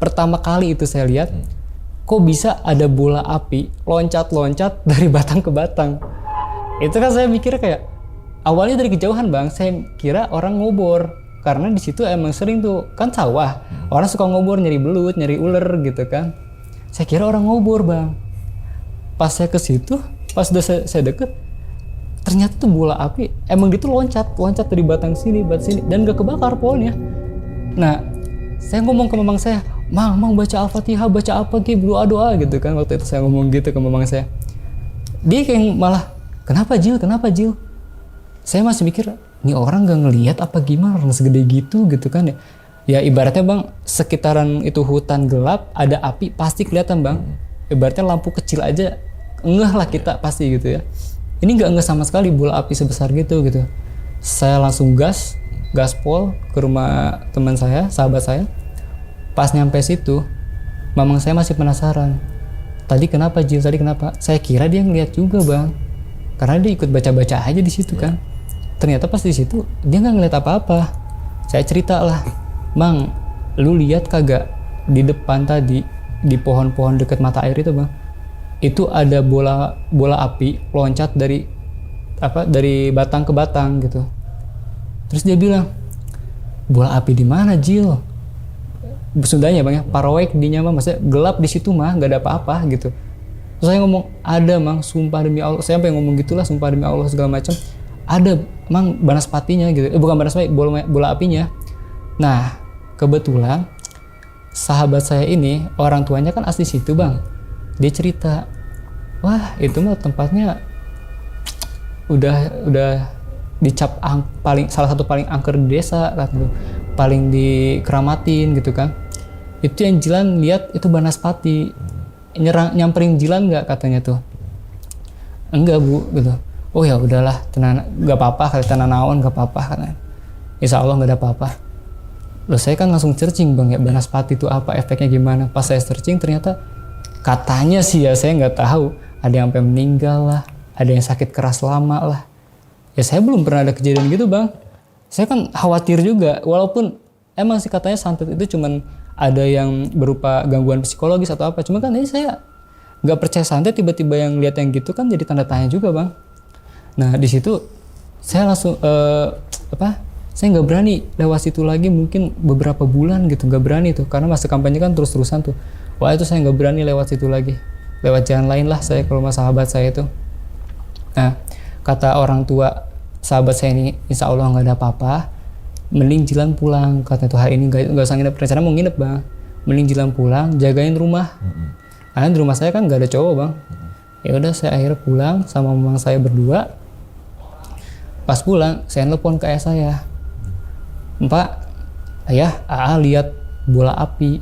Pertama kali itu saya lihat, kok bisa ada bola api loncat-loncat dari batang ke batang. Itu kan saya mikir kayak awalnya dari kejauhan bang, saya kira orang ngobor karena di situ emang sering tuh kan sawah, orang suka ngobor nyari belut, nyari ular gitu kan. Saya kira orang ngobor bang. Pas saya ke situ, pas udah saya deket, ternyata tuh bola api emang gitu loncat dari batang sini, dan gak kebakar pohonnya. Nah, saya ngomong ke mamang saya, Mang baca Al-Fatihah, baca apa ki, doa gitu kan. Waktu itu saya ngomong gitu ke mamang saya. Dia kayak malah, kenapa Jil? Saya masih mikir, ini orang gak ngelihat apa gimana, orang segede gitu kan ya. Ya ibaratnya bang, sekitaran itu hutan gelap, ada api pasti kelihatan bang. Ibaratnya lampu kecil aja, ngeh lah kita pasti gitu ya. Ini gak ngeh sama sekali bola api sebesar gitu. Saya langsung gaspol ke rumah teman saya, sahabat saya. Pas nyampe situ, mamang saya masih penasaran. Tadi kenapa Jil? Saya kira dia ngeliat juga bang, karena dia ikut baca-baca aja di situ kan. Ternyata pas di situ dia nggak ngeliat apa-apa. Saya cerita lah, Mang, lu lihat kagak di depan tadi di pohon-pohon dekat mata air itu bang? Itu ada bola api loncat dari batang ke batang gitu. Terus dia bilang, bola api di mana Jil? Sundanya bang ya, parawek dinya mah, maksudnya gelap di situ mah, nggak ada apa-apa gitu. Terus saya ngomong, ada mang, sumpah demi Allah. Saya sampai ngomong gitulah, sumpah demi Allah segala macam. Ada mang banaspatinya gitu. Bukan banaspati, bola apinya. Nah, kebetulan sahabat saya ini orang tuanya kan asli situ bang. Dia cerita, wah itu mah tempatnya udah dicap salah satu paling angker di desa katanya, paling dikeramatin gitu kan. Itu yang Jilan lihat itu banaspati. Nyamperin Jilan nggak katanya tuh? Enggak bu gitu. Oh ya udahlah, nggak apa-apa, kata tenan naon nggak apa-apa katanya. Insya Allah nggak ada apa-apa. Loh saya kan langsung searching bang ya, banaspati itu apa, efeknya gimana. Pas saya searching ternyata katanya sih ya, saya nggak tahu, ada yang sampai meninggal lah, ada yang sakit keras lama lah. Ya saya belum pernah ada kejadian gitu bang. Saya kan khawatir juga, walaupun emang sih katanya santet itu cuman ada yang berupa gangguan psikologis atau apa. Cuma kan ini saya nggak percaya santet, tiba-tiba yang lihat yang gitu kan jadi tanda tanya juga bang. Nah di situ saya langsung saya nggak berani lewat situ lagi, mungkin beberapa bulan gitu nggak berani tuh, karena masa kampanye kan terus-terusan tuh. Wah itu saya nggak berani lewat situ lagi, lewat jalan lain lah saya kalau sama sahabat saya itu. Nah kata orang tua sahabat saya ini, insya Allah nggak ada apa-apa, mending Jilan pulang katanya tuh, hari ini nggak usah nginep, rencana mau nginep bang, mending Jilan pulang, jagain rumah. Karena di rumah saya kan nggak ada cowok bang. Ya udah saya akhirnya pulang sama mamang saya berdua. Pas pulang saya nelpon ke ayah saya, Pak, ayah, lihat bola api.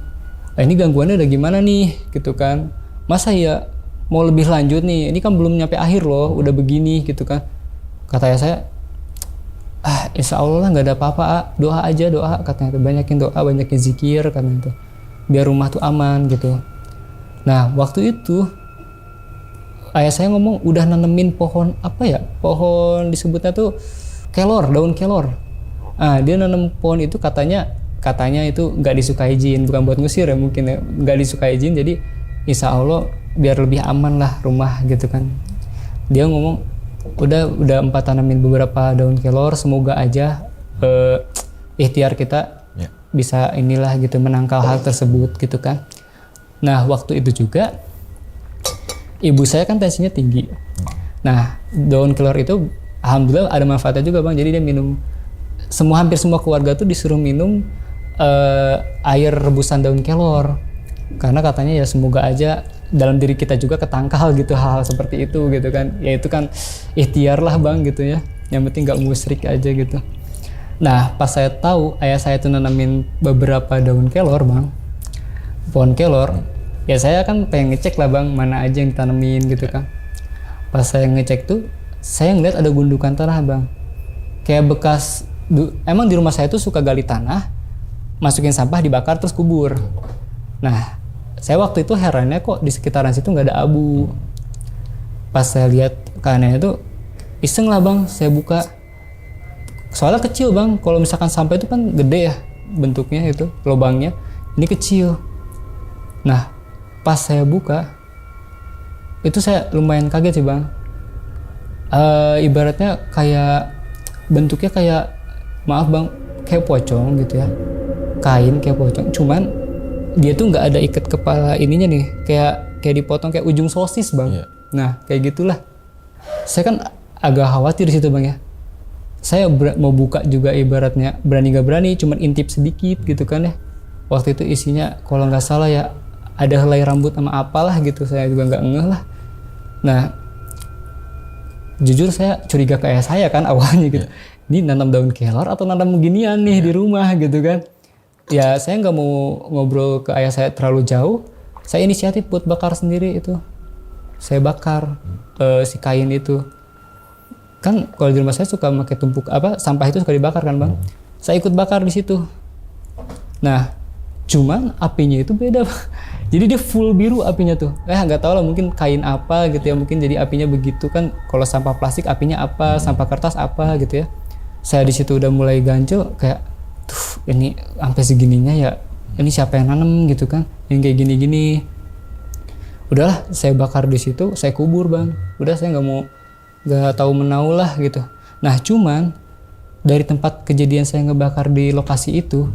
Ini gangguannya udah gimana nih, gitu kan? Masa ya mau lebih lanjut nih? Ini kan belum nyampe akhir loh, udah begini, gitu kan? Kata ayah saya, insya Allah lah nggak ada apa-apa, doa aja, doa katanya itu, banyakin doa, banyakin zikir katanya itu, biar rumah tuh aman gitu. Nah waktu itu ayah saya ngomong udah nanemin pohon apa ya, pohon disebutnya tuh kelor, daun kelor. Dia nanam pohon itu katanya itu nggak disukai jin, bukan buat ngusir ya mungkin ya, nggak disukai jin, jadi insya Allah biar lebih aman lah rumah gitu kan. Dia ngomong udah 4 tanamin beberapa daun kelor, semoga aja ikhtiar kita bisa inilah gitu, menangkal hal tersebut gitu kan. Nah waktu itu juga ibu saya kan tensinya tinggi. Nah daun kelor itu alhamdulillah ada manfaatnya juga bang, jadi dia minum, hampir semua keluarga tuh disuruh minum air rebusan daun kelor, karena katanya ya semoga aja dalam diri kita juga ketangkal gitu hal-hal seperti itu gitu kan. Ya itu kan ikhtiar lah bang gitu ya, yang penting nggak musyrik aja gitu. Nah pas saya tahu ayah saya tuh nanamin beberapa daun kelor bang, pohon kelor, ya saya kan pengen ngecek lah bang mana aja yang ditanemin gitu kan. Pas saya ngecek tuh saya ngeliat ada gundukan tanah bang, kayak bekas emang di rumah saya tuh suka gali tanah, masukin sampah, dibakar terus kubur. Nah saya waktu itu herannya kok di sekitaran situ nggak ada abu. Pas saya lihat keanehannya tuh iseng lah bang, saya buka, soalnya kecil bang, kalau misalkan sampah itu kan gede ya bentuknya itu lubangnya, ini kecil. Nah pas saya buka itu saya lumayan kaget sih bang. Ibaratnya kayak bentuknya kayak, maaf bang, kayak pocong gitu ya, kain kayak pocong, cuman dia tuh nggak ada ikat kepala ininya nih, kayak dipotong kayak ujung sosis bang. Nah kayak gitulah. Saya kan agak khawatir di situ bang ya. Saya mau buka juga ibaratnya berani gak berani, cuman intip sedikit gitu kan ya. Waktu itu isinya kalau nggak salah ya ada helai rambut sama apalah gitu, saya juga nggak ngeh lah. Nah jujur saya curiga ke ayah saya kan awalnya gitu. Ini nanam daun kelor atau nanam beginian nih di rumah gitu kan. Ya saya nggak mau ngobrol ke ayah saya terlalu jauh, saya inisiatif buat bakar sendiri itu. Saya bakar si kain itu. Kan kalau di rumah saya suka pakai tumpuk sampah itu suka dibakar kan bang. Saya ikut bakar di situ. Nah cuman apinya itu beda bang. Jadi dia full biru apinya tuh. Nggak tahu lah, mungkin kain apa gitu ya, mungkin jadi apinya begitu kan. Kalau sampah plastik apinya apa, sampah kertas apa gitu ya. Saya di situ udah mulai ganjel kayak, tuh ini sampai segininya ya, ini siapa yang nanam gitu kan, yang kayak gini-gini. Udahlah saya bakar di situ, saya kubur bang. Udah saya nggak tahu menau lah gitu. Nah cuman dari tempat kejadian saya ngebakar di lokasi itu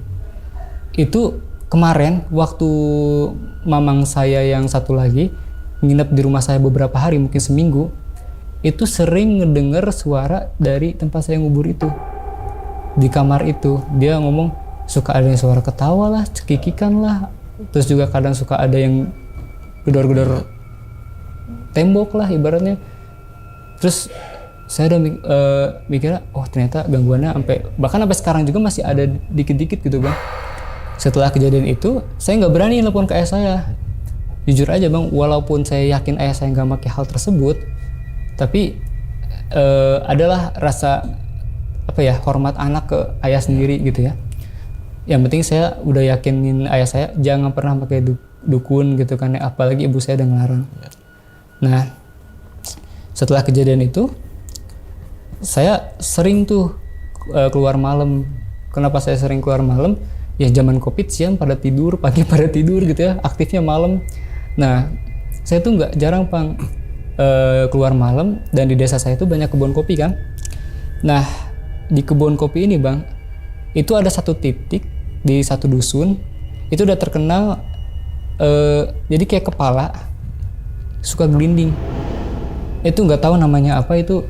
kemarin waktu mamang saya yang satu lagi nginep di rumah saya beberapa hari, mungkin seminggu, itu sering ngedenger suara dari tempat saya ngubur itu. Di kamar itu dia ngomong suka ada yang suara ketawa lah, cekikikan lah, terus juga kadang suka ada yang gedor-gedor tembok lah ibaratnya. Terus saya udah mikirnya, oh ternyata gangguannya bahkan sampai sekarang juga masih ada dikit-dikit gitu bang. Setelah kejadian itu, saya nggak berani nelpon ke ayah saya. Jujur aja bang, walaupun saya yakin ayah saya nggak pakai hal tersebut, tapi adalah rasa hormat anak ke ayah sendiri gitu ya. Yang penting saya udah yakinin ayah saya jangan pernah pakai dukun gitu kan, apalagi ibu saya udah ngelarang. Nah, setelah kejadian itu, saya sering tuh keluar malam. Kenapa saya sering keluar malam? Ya zaman Covid, siang pada tidur, pagi pada tidur gitu ya, aktifnya malam. Nah, saya tuh nggak jarang bang keluar malam, dan di desa saya tuh banyak kebun kopi kan. Nah, di kebun kopi ini bang, itu ada satu titik di satu dusun, itu udah terkenal jadi kayak kepala suka gelinding. Itu nggak tahu namanya apa itu.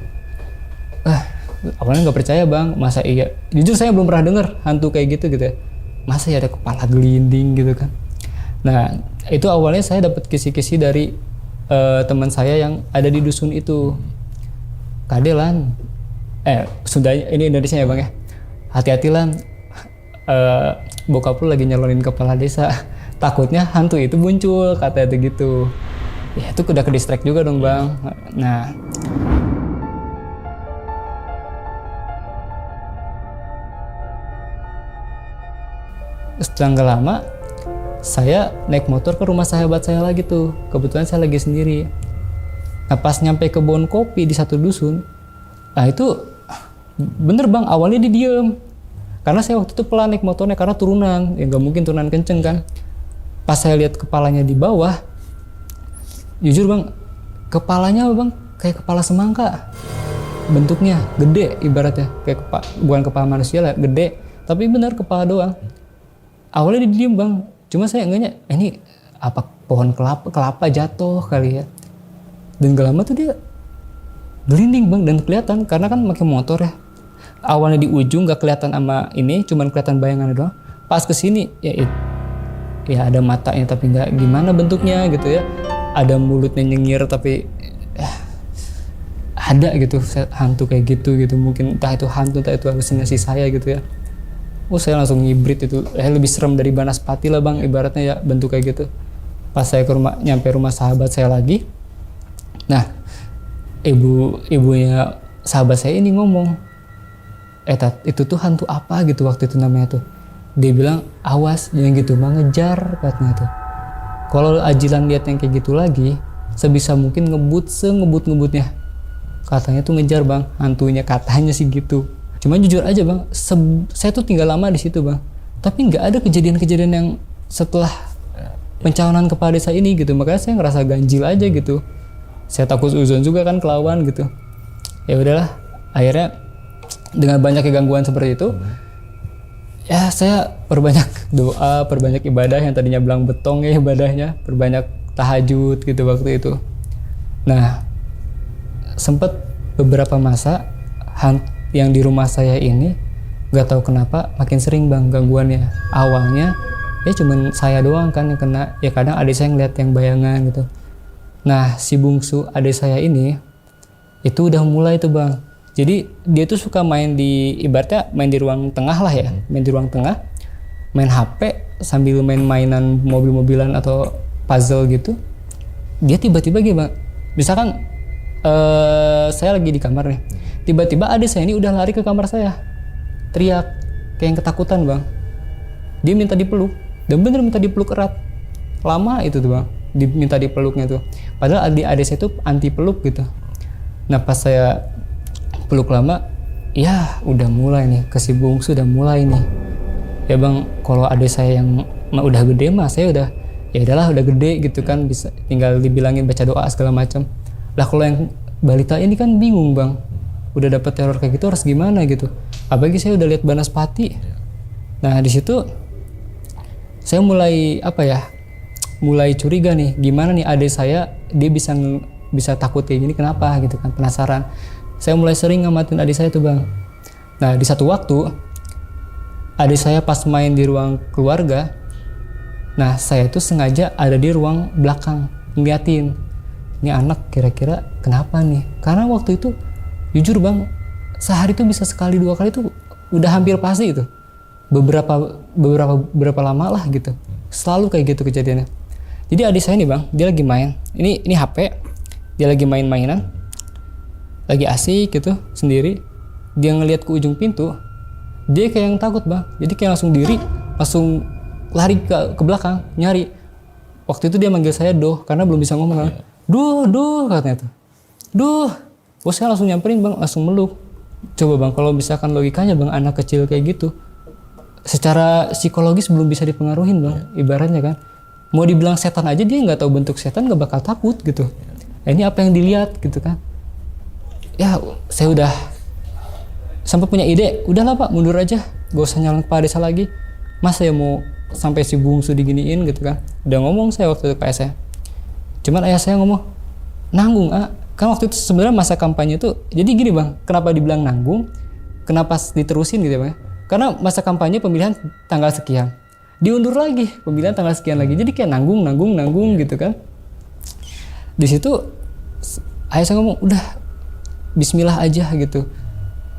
Awalnya nggak percaya bang, masa iya? Jujur saya belum pernah dengar hantu kayak gitu ya. Masa ya ada kepala gelinding gitu kan. Nah itu awalnya saya dapat kisi-kisi dari teman saya yang ada di dusun itu. Kade lan, sudah ini Indonesia ya bang ya. Hati-hati lan, bokap lu lagi nyalonin kepala desa. Takutnya hantu itu muncul, kata itu gitu. Ya itu udah ke distract juga dong bang. Nah setelah nggak lama, saya naik motor ke rumah sahabat saya lagi tuh. Kebetulan saya lagi sendiri. Nah pas nyampe kebun kopi di satu dusun, nah itu bener bang, awalnya dia diem. Karena saya waktu itu pelan naik motornya, karena turunan, ya nggak mungkin turunan kenceng kan. Pas saya lihat kepalanya di bawah, jujur bang, kepalanya bang kayak kepala semangka. Bentuknya gede ibaratnya, kayak bukan kepala manusia lah, gede. Tapi bener kepala doang. Awalnya dia diem bang, cuma saya enggaknya ini apa pohon kelapa jatuh kali ya. Dan gak lama tuh dia gelinding bang, dan kelihatan karena kan pakai motor ya. Awalnya di ujung gak kelihatan sama ini, cuman kelihatan bayangan doang. Pas kesini ya ada matanya tapi nggak gimana bentuknya gitu ya. Ada mulutnya nyengir tapi ada gitu hantu kayak gitu. Mungkin entah itu hantu, entah itu halusinasi saya gitu ya. Saya langsung ngibrit itu, lebih serem dari Banaspati lah bang, ibaratnya ya bentuk kayak gitu. Pas saya nyampe rumah sahabat saya lagi, nah ibunya sahabat saya ini ngomong, itu tuh hantu apa gitu waktu itu namanya tuh. Dia bilang, awas jangan gitu bang, ngejar katanya tuh. Kalau ajilan lihat yang kayak gitu lagi, sebisa mungkin ngebut-ngebutnya. Katanya tuh ngejar bang, hantunya katanya sih gitu. Cuman jujur aja bang, saya tuh tinggal lama di situ bang, tapi nggak ada kejadian-kejadian yang setelah pencalonan kepala desa ini gitu. Makanya saya ngerasa ganjil aja gitu. Saya takut uzon juga kan kelawan gitu. Ya udahlah, akhirnya dengan banyak gangguan seperti itu, ya saya perbanyak doa, perbanyak ibadah. Yang tadinya belang betong ya ibadahnya, perbanyak tahajud gitu waktu itu. Nah, sempet beberapa masa yang di rumah saya ini nggak tahu kenapa makin sering bang gangguannya. Awalnya ya cuman saya doang kan yang kena, ya kadang adik saya ngeliat yang bayangan gitu. Nah si bungsu adik saya ini itu udah mulai tuh bang. Jadi dia tuh suka main ibaratnya main di ruang tengah lah ya, main di ruang tengah, main HP sambil main mainan mobil-mobilan atau puzzle gitu. Dia tiba-tiba gitu bang, misalkan saya lagi di kamar nih, tiba-tiba adik saya ini udah lari ke kamar saya, teriak kayak yang ketakutan bang. Dia minta dipeluk, dan bener minta dipeluk erat. Lama itu tuh bang, diminta dipeluknya tuh. Padahal adik saya tuh anti peluk gitu. Nah pas saya peluk lama, ya udah mulai nih, si bungsu udah mulai nih. Ya bang, kalau adik saya yang udah gede mah saya udah, ya udahlah udah gede gitu kan, bisa tinggal dibilangin baca doa segala macam. Lah kalau yang balita ini kan bingung bang, udah dapet teror kayak gitu harus gimana gitu. Apalagi saya udah lihat Banaspati. Nah di situ saya mulai mulai curiga nih, gimana nih adik saya dia bisa takut kayak gini kenapa gitu kan, penasaran. Saya mulai sering ngamatin adik saya tuh bang. Nah di satu waktu adik saya pas main di ruang keluarga, nah saya tuh sengaja ada di ruang belakang ngeliatin ini anak kira-kira kenapa nih, karena waktu itu jujur bang sehari tuh bisa sekali 2 kali tuh udah hampir pasti itu, beberapa lama lah gitu, selalu kayak gitu kejadiannya. Jadi adik saya nih bang, dia lagi main, ini HP, dia lagi main-mainan, lagi asik gitu sendiri, dia ngelihat ke ujung pintu, dia kayak yang takut bang, jadi kayak langsung lari ke belakang nyari. Waktu itu dia manggil saya Doh karena belum bisa ngomong kan. Duh katanya tuh. Duh. Bos saya langsung nyamperin bang, langsung meluk. Coba bang kalau misalkan logikanya bang, anak kecil kayak gitu secara psikologis belum bisa dipengaruhin bang, ibaratnya kan. Mau dibilang setan aja dia nggak tahu bentuk setan, nggak bakal takut gitu. Nah, ini apa yang dilihat gitu kan. Ya saya udah sampai punya ide, udahlah pak mundur aja, gak usah nyalon Pak Desa lagi. Mas saya mau sampai si bungsu diginiin gitu kan. Udah ngomong saya waktu itu ke ayah saya. Cuman ayah saya ngomong, nanggung kan waktu itu sebenarnya masa kampanye itu, jadi gini bang, kenapa dibilang nanggung, kenapa diterusin gitu bang, karena masa kampanye pemilihan tanggal sekian, diundur lagi pemilihan tanggal sekian lagi, jadi kayak nanggung gitu kan. Di situ ayah saya ngomong, udah bismillah aja gitu,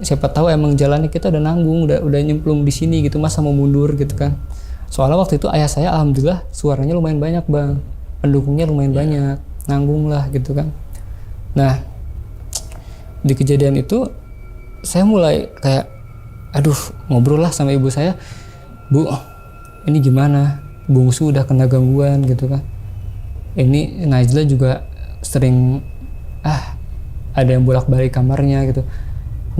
siapa tahu emang jalannya kita udah nanggung, udah nyemplung di sini gitu, masa mau mundur gitu kan. Soalnya waktu itu ayah saya alhamdulillah suaranya lumayan banyak bang, pendukungnya lumayan banyak, nanggung lah gitu kan. Nah di kejadian itu saya mulai kayak aduh ngobrol lah sama ibu saya, Bu ini gimana, bungsu udah kena gangguan gitu kan, ini Najla juga sering ada yang bolak-balik kamarnya gitu.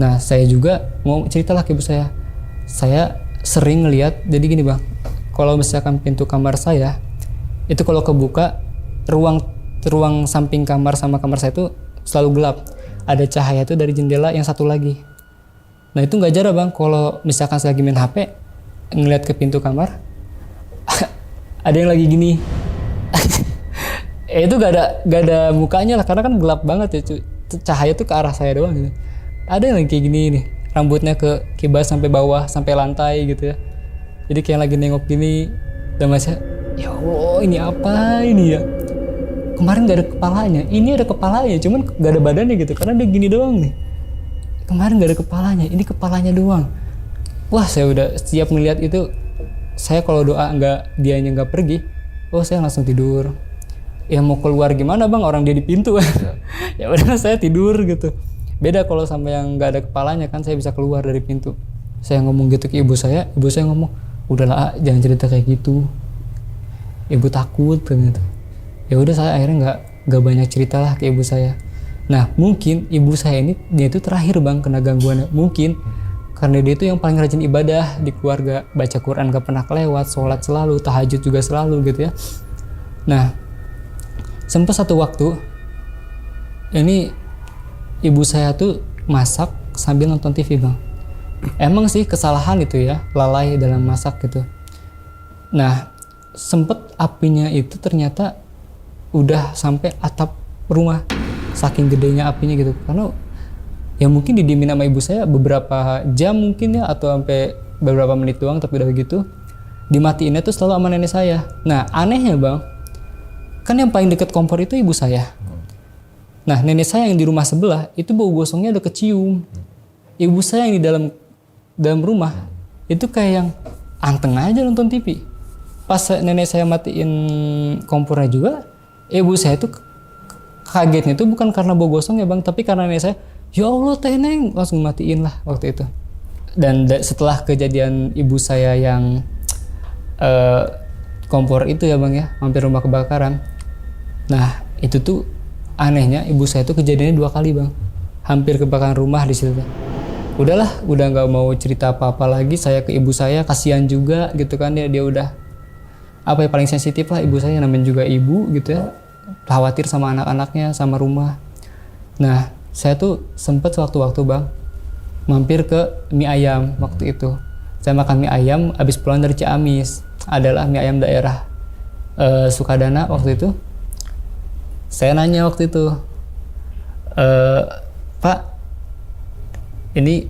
Nah saya juga mau ceritalah ke ibu saya sering ngelihat, jadi gini bang, kalau misalkan pintu kamar saya itu kalau kebuka, ruang samping kamar sama kamar saya itu selalu gelap, ada cahaya itu dari jendela yang satu lagi. Nah itu nggak jarang bang, kalau misalkan saya lagi main HP ngeliat ke pintu kamar ada yang lagi gini itu gak ada mukanya lah karena kan gelap banget ya, cahaya tuh ke arah saya doang gitu. Ada yang lagi kayak gini nih, rambutnya ke kibas sampai bawah sampai lantai gitu ya, jadi kayak lagi nengok gini. Dan masa ya Allah ini apa ini ya, kemarin gak ada kepalanya, ini ada kepalanya cuman gak ada badannya gitu karena dia gini doang nih. Kemarin gak ada kepalanya, ini kepalanya doang. Wah saya udah siap ngeliat itu, saya kalau doa dianya nggak pergi, saya langsung tidur. Ya mau keluar gimana bang, orang dia di pintu ya udah saya tidur gitu. Beda kalau sama yang nggak ada kepalanya kan, saya bisa keluar dari pintu. Saya ngomong gitu ke ibu saya ngomong, udahlah jangan cerita kayak gitu, ibu takut ternyata. Ya udah saya akhirnya nggak banyak cerita lah ke ibu saya. Nah mungkin ibu saya ini dia itu terakhir bang kena gangguan, mungkin karena dia itu yang paling rajin ibadah di keluarga, baca Quran gak pernah kelewat, sholat selalu, tahajud juga selalu gitu ya. Nah sempat satu waktu ini ibu saya tuh masak sambil nonton TV bang. Emang sih kesalahan itu ya, lalai dalam masak gitu. Nah sempet apinya itu ternyata udah sampai atap rumah, saking gedenya apinya gitu. Karena ya mungkin didiemin sama ibu saya beberapa jam mungkin ya, atau sampai beberapa menit doang, tapi udah gitu dimatiinnya tuh selalu sama nenek saya. Nah anehnya bang, kan yang paling deket kompor itu ibu saya. Nah nenek saya yang di rumah sebelah itu bau gosongnya udah kecium. Ibu saya yang di dalam rumah itu kayak yang anteng aja nonton TV. Pas nenek saya matiin kompornya juga, ibu saya tuh kagetnya tuh bukan karena bau gosongnya bang, tapi karena nenek saya, ya Allah teneng, langsung matiin lah waktu itu. Dan setelah kejadian ibu saya yang kompor itu ya bang ya, hampir rumah kebakaran. Nah itu tuh anehnya ibu saya tuh kejadiannya 2 kali bang, hampir kebakaran rumah di situ. Udah nggak mau cerita apa-apa lagi saya ke ibu saya, kasihan juga gitu kan, dia udah paling sensitif lah ibu saya, namanya juga ibu gitu ya, khawatir sama anak-anaknya sama rumah. Nah saya tuh sempet waktu-waktu bang mampir ke mie ayam waktu itu. Saya makan mie ayam abis pulang dari Ciamis, adalah mie ayam daerah Sukadana waktu itu. Saya nanya waktu itu, Pak, ini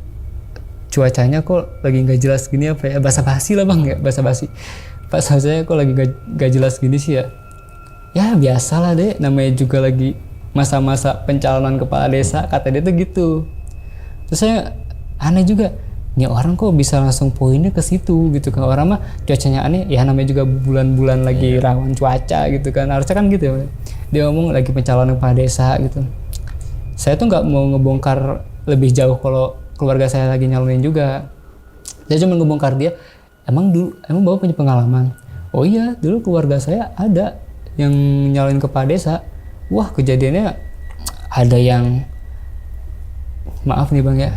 cuacanya kok lagi nggak jelas gini apa ya? Basa-basi lah bang, ya basa-basi. Pak, cuacanya kok lagi nggak jelas gini sih ya? Ya biasalah deh, namanya juga lagi masa-masa pencalonan kepala desa, kata dia tuh gitu. Terus saya aneh juga, nih orang kok bisa langsung poinnya ke situ gitu kan? Orang mah cuacanya aneh, ya namanya juga bulan-bulan lagi rawan cuaca gitu kan, harusnya kan gitu ya. Dia ngomong lagi pencalonan kepala desa gitu. Saya tuh nggak mau ngebongkar lebih jauh kalau keluarga saya lagi nyalonin juga. Saya cuma ngebongkar dia, emang bapak punya pengalaman? Oh iya, dulu keluarga saya ada yang nyalonin kepala desa. Wah, kejadiannya ada yang, maaf nih bang ya,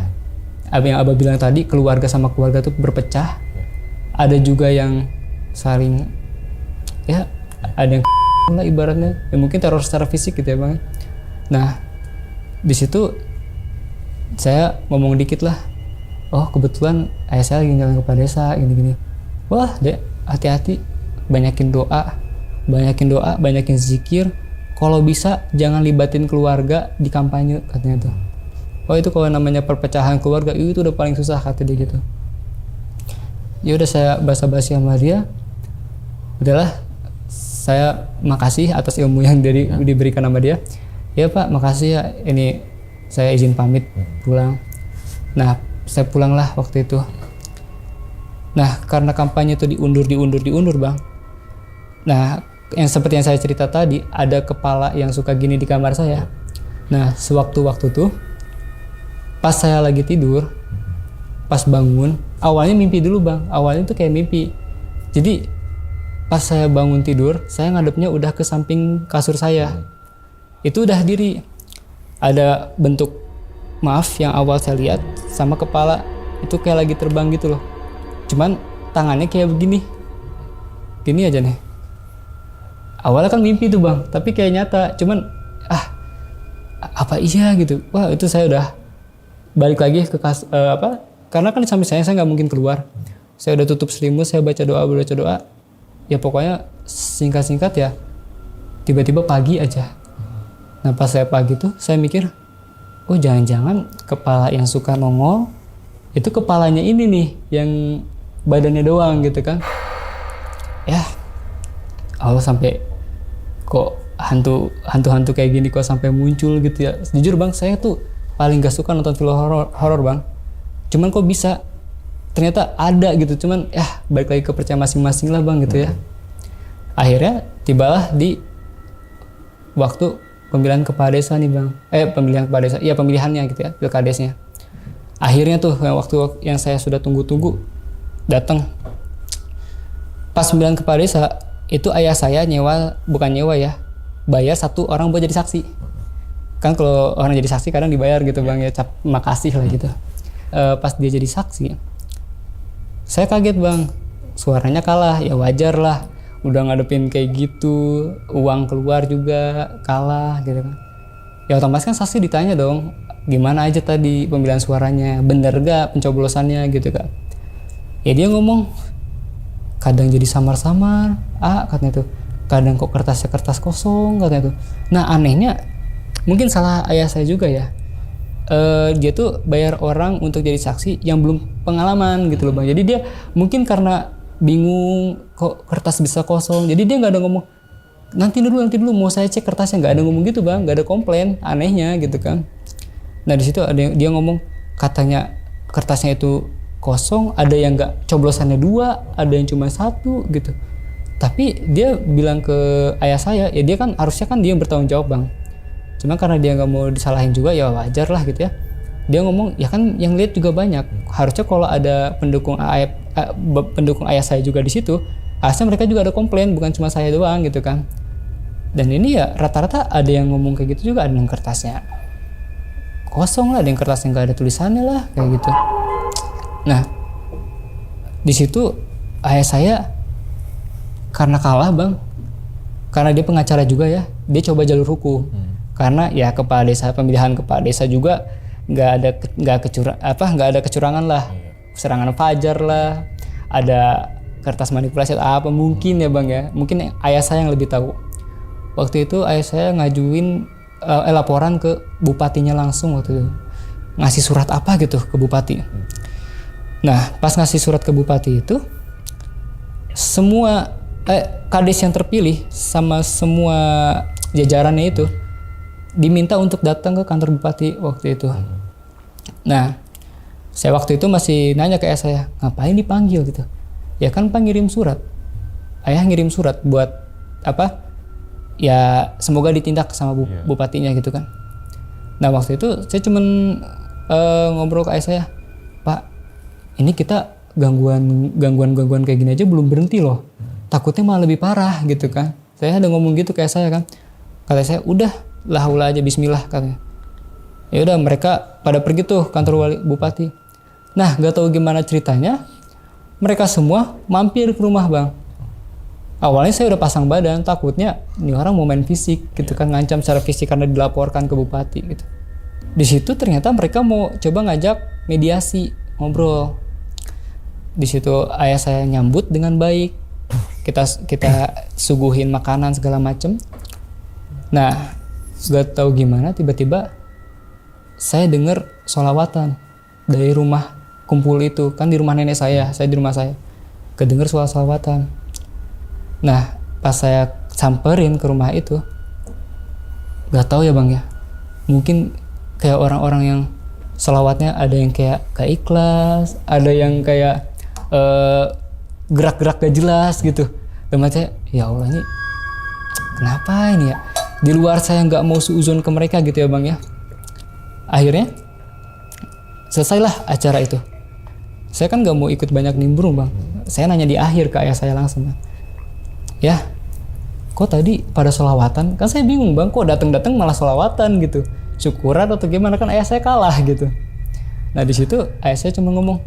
apa yang abah bilang tadi, keluarga sama keluarga tuh berpecah. Ada juga yang saling, ya ada yang lah ibaratnya, ya mungkin teror secara fisik gitu ya bang. Nah di situ saya ngomong dikit lah, oh kebetulan ayah saya lagi nyalonin kepala desa gini-gini. Wah dek, hati-hati, banyakin doa, banyakin zikir. Kalau bisa jangan libatin keluarga di kampanye, katanya tuh. Oh itu kalau namanya perpecahan keluarga itu udah paling susah, kata dia gitu. Ya udah, saya basa-basi sama dia. Udahlah, saya makasih atas ilmu yang diberikan sama dia. Ya Pak, makasih ya, ini saya izin pamit pulang. Nah saya pulang lah waktu itu. Nah karena kampanye itu diundur bang. Nah yang seperti yang saya cerita tadi, ada kepala yang suka gini di kamar saya. Nah sewaktu-waktu tuh pas saya lagi tidur, pas bangun, awalnya mimpi dulu bang. Awalnya tuh kayak mimpi. Jadi pas saya bangun tidur, saya ngadepnya udah ke samping kasur saya. Itu udah diri. Ada bentuk, maaf, yang awal saya lihat sama kepala itu kayak lagi terbang gitu loh. Cuman tangannya kayak begini. Gini aja nih. Awalnya kan mimpi tuh bang, tapi kayak nyata. Cuman apa iya gitu. Wah itu saya udah balik lagi ke karena kan di samping saya nggak mungkin keluar. Saya udah tutup selimut, saya baca doa. Ya pokoknya singkat-singkat ya, tiba-tiba pagi aja. Nah pas saya pagi tuh saya mikir, oh jangan-jangan kepala yang suka nongol itu kepalanya ini nih, yang badannya doang gitu kan. Ya Allah, sampai kok hantu kayak gini kok sampai muncul gitu ya. Jujur bang, saya tuh paling gak suka nonton film horor bang. Cuman kok bisa, ternyata ada gitu. Cuman balik lagi ke percaya masing-masing lah bang gitu ya. Akhirnya tibalah di waktu pemilihan kepala desa nih bang. Pemilihan kepala desa, iya pemilihannya gitu ya, pilkadesnya. Akhirnya tuh waktu yang saya sudah tunggu-tunggu datang. Pas pemilihan kepala desa itu ayah saya bukan nyewa ya, bayar satu orang buat jadi saksi. Kan kalau orang jadi saksi kadang dibayar gitu bang ya, makasih lah gitu. Pas dia jadi saksi, saya kaget bang, suaranya kalah. Ya wajar lah, udah ngadepin kayak gitu, uang keluar juga kalah gitu kan. Ya otomatis kan saksi ditanya dong, gimana aja tadi pemilihan suaranya, bener gak pencoblosannya gitu kan. Ya dia ngomong, kadang jadi samar-samar, katanya tuh, kadang kok kertasnya kertas kosong, katanya tuh. Nah anehnya, mungkin salah ayah saya juga ya. Dia tuh bayar orang untuk jadi saksi yang belum pengalaman gitu loh bang. Jadi dia mungkin karena bingung kok kertas bisa kosong, jadi dia nggak ada ngomong nanti dulu mau saya cek kertasnya, nggak ada ngomong gitu bang, nggak ada komplain, anehnya gitu kan. Nah di situ ada dia ngomong, katanya kertasnya itu kosong, ada yang nggak coblosannya 2, ada yang cuma 1 gitu. Tapi dia bilang ke ayah saya, ya dia kan harusnya kan dia yang bertanggung jawab bang. Cuma karena dia nggak mau disalahin juga, ya wajar lah gitu ya. Dia ngomong, ya kan yang lihat juga banyak. Harusnya kalau ada pendukung ayah saya juga di situ, harusnya mereka juga ada komplain, bukan cuma saya doang gitu kan. Dan ini ya rata-rata ada yang ngomong kayak gitu juga, ada yang kertasnya kosong lah, ada yang kertasnya nggak ada tulisannya lah kayak gitu. Nah di situ ayah saya karena kalah bang, karena dia pengacara juga ya, dia coba jalur hukum. Karena ya pemilihan kepala desa juga nggak ada kecurangan lah, serangan fajar lah, ada kertas manipulasi atau apa mungkin ya bang ya, mungkin ayah saya yang lebih tahu. waktu itu ayah saya ngajuin laporan ke bupatinya langsung waktu itu. Ngasih surat apa gitu ke bupati. Nah, pas ngasih surat ke bupati itu, semua kades yang terpilih sama semua jajarannya itu diminta untuk datang ke kantor bupati waktu itu. Nah, saya waktu itu masih nanya ke ayah saya, ngapain dipanggil gitu? Ya kan Pak ngirim surat. Ayah ngirim surat buat apa? Ya semoga ditindak sama bupatinya gitu kan. Nah waktu itu saya cuman ngobrol ke ayah saya, Pak, ini kita gangguan kayak gini aja belum berhenti loh. Takutnya malah lebih parah gitu kan. Saya ada ngomong gitu kayak saya kan. Kata saya, udah la haula aja bismillah katanya. Ya udah mereka pada pergi tuh kantor bupati. Nah, gak tahu gimana ceritanya. Mereka semua mampir ke rumah Bang. Awalnya saya udah pasang badan, takutnya ini orang mau main fisik gitu kan, ngancam secara fisik karena dilaporkan ke bupati gitu. Di situ ternyata mereka mau coba ngajak mediasi, ngobrol. Di situ ayah saya nyambut dengan baik. Kita suguhin makanan segala macem. Nah, gak tahu gimana tiba-tiba saya dengar sholawatan dari rumah kumpul itu, kan di rumah nenek saya di rumah saya. Kedenger suara sholawatan. Nah, pas saya samperin ke rumah itu, gak tahu ya Bang ya, mungkin kayak orang-orang yang sholawatnya ada yang kayak gak ikhlas, ada yang kayak gerak-gerak gak jelas gitu. Dan saya, ya Allah ini kenapa ini ya? Di luar saya nggak mau suuzon ke mereka gitu ya Bang ya. Akhirnya selesailah acara itu. Saya kan nggak mau ikut banyak nimbrung Bang. Saya nanya di akhir ke ayah saya langsung. Ya, kok tadi pada sholawatan? Kan saya bingung Bang, kok datang-datang malah sholawatan gitu. Syukuran atau gimana, kan ayah saya kalah gitu. Nah di situ ayah saya cuma ngomong,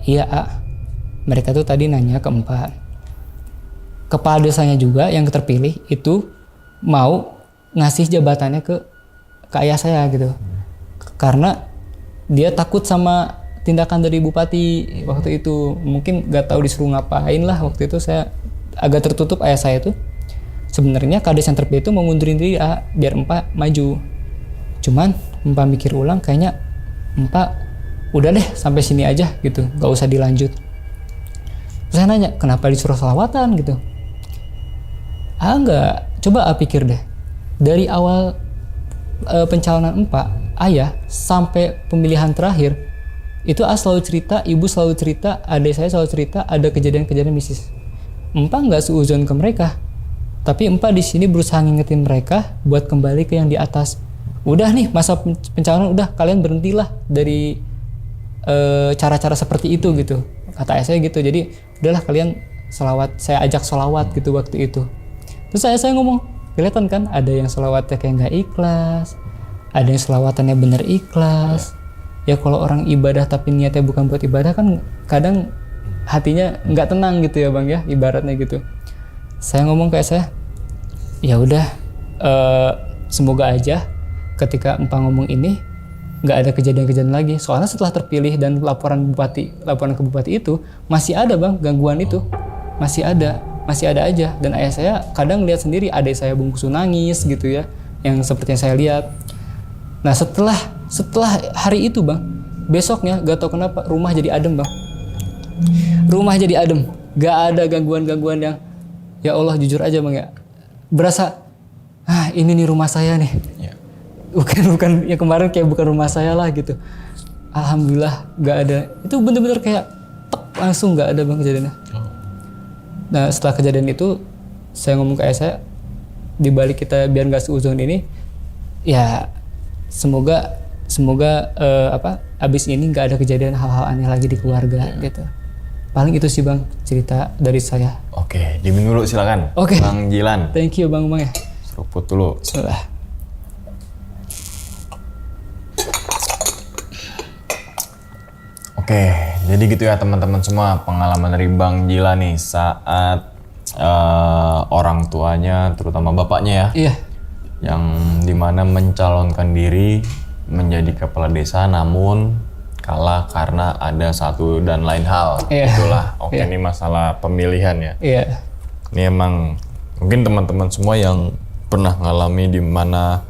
iya mereka tuh tadi nanya ke Empat. Kepala desanya juga yang terpilih itu mau ngasih jabatannya ke ayah saya gitu. Karena dia takut sama tindakan dari bupati waktu itu. Mungkin gak tahu disuruh ngapain lah waktu itu. Saya agak tertutup ayah saya tuh. Sebenarnya kades yang terpilih itu mau ngundurin diri biar Empa maju. Cuman Empa mikir ulang, kayaknya Empa udah deh sampai sini aja gitu, gak usah dilanjut. Terus saya nanya, kenapa disuruh sholawatan gitu? Enggak, coba pikir deh. Dari awal pencalonan Empa, ayah sampai pemilihan terakhir, itu selalu cerita, ibu selalu cerita, adik saya selalu cerita ada kejadian-kejadian mistis. Empa nggak seuzon ke mereka, tapi Empa di sini berusaha ngingetin mereka buat kembali ke yang di atas. Udah nih masa pencalonan, udah kalian berhentilah dari cara-cara seperti itu gitu. Kata ayah saya gitu. Jadi udahlah kalian sholawat, saya ajak sholawat gitu waktu itu. Terus saya ngomong, kelihatan kan ada yang sholawatnya kayak nggak ikhlas, ada yang sholawatannya bener ikhlas. Ya kalau orang ibadah tapi niatnya bukan buat ibadah kan kadang hatinya nggak tenang gitu ya Bang ya, ibaratnya gitu. Saya ngomong kayak saya, ya udah semoga aja ketika Empa ngomong ini nggak ada kejadian-kejadian lagi. Soalnya setelah terpilih dan laporan ke bupati itu masih ada Bang gangguan itu, masih ada aja. Dan ayah saya kadang lihat sendiri adik saya bungkus nangis gitu ya, yang seperti yang saya lihat. Nah setelah hari itu Bang, besoknya gak tahu kenapa rumah jadi adem Bang. Rumah jadi adem, gak ada gangguan-gangguan yang, ya Allah jujur aja Bang ya, berasa ini nih rumah saya nih. Ya. Bukan yang kemarin kayak bukan rumah saya lah gitu. Alhamdulillah gak ada. Itu bener-bener kayak langsung gak ada Bang kejadiannya. Nah setelah kejadian itu saya ngomong ke ayah saya, dibalik kita biar gak seuzon ini, ya semoga abis ini nggak ada kejadian hal-hal aneh lagi di keluarga gitu. Paling itu sih Bang cerita dari saya. Oke, diminum dulu silakan. Oke. Bang Jilan. Thank you Bang ya. Seruput dulu. Bismillah. Oke, jadi gitu ya teman-teman semua, pengalaman dari Bang Jilan nih saat orang tuanya, terutama bapaknya ya. Iya. Yang dimana mencalonkan diri menjadi kepala desa namun kalah karena ada satu dan lain hal. Itulah. Oke, ini masalah pemilihan ya. Iya. Ini emang Mungkin teman-teman semua yang pernah ngalami di mana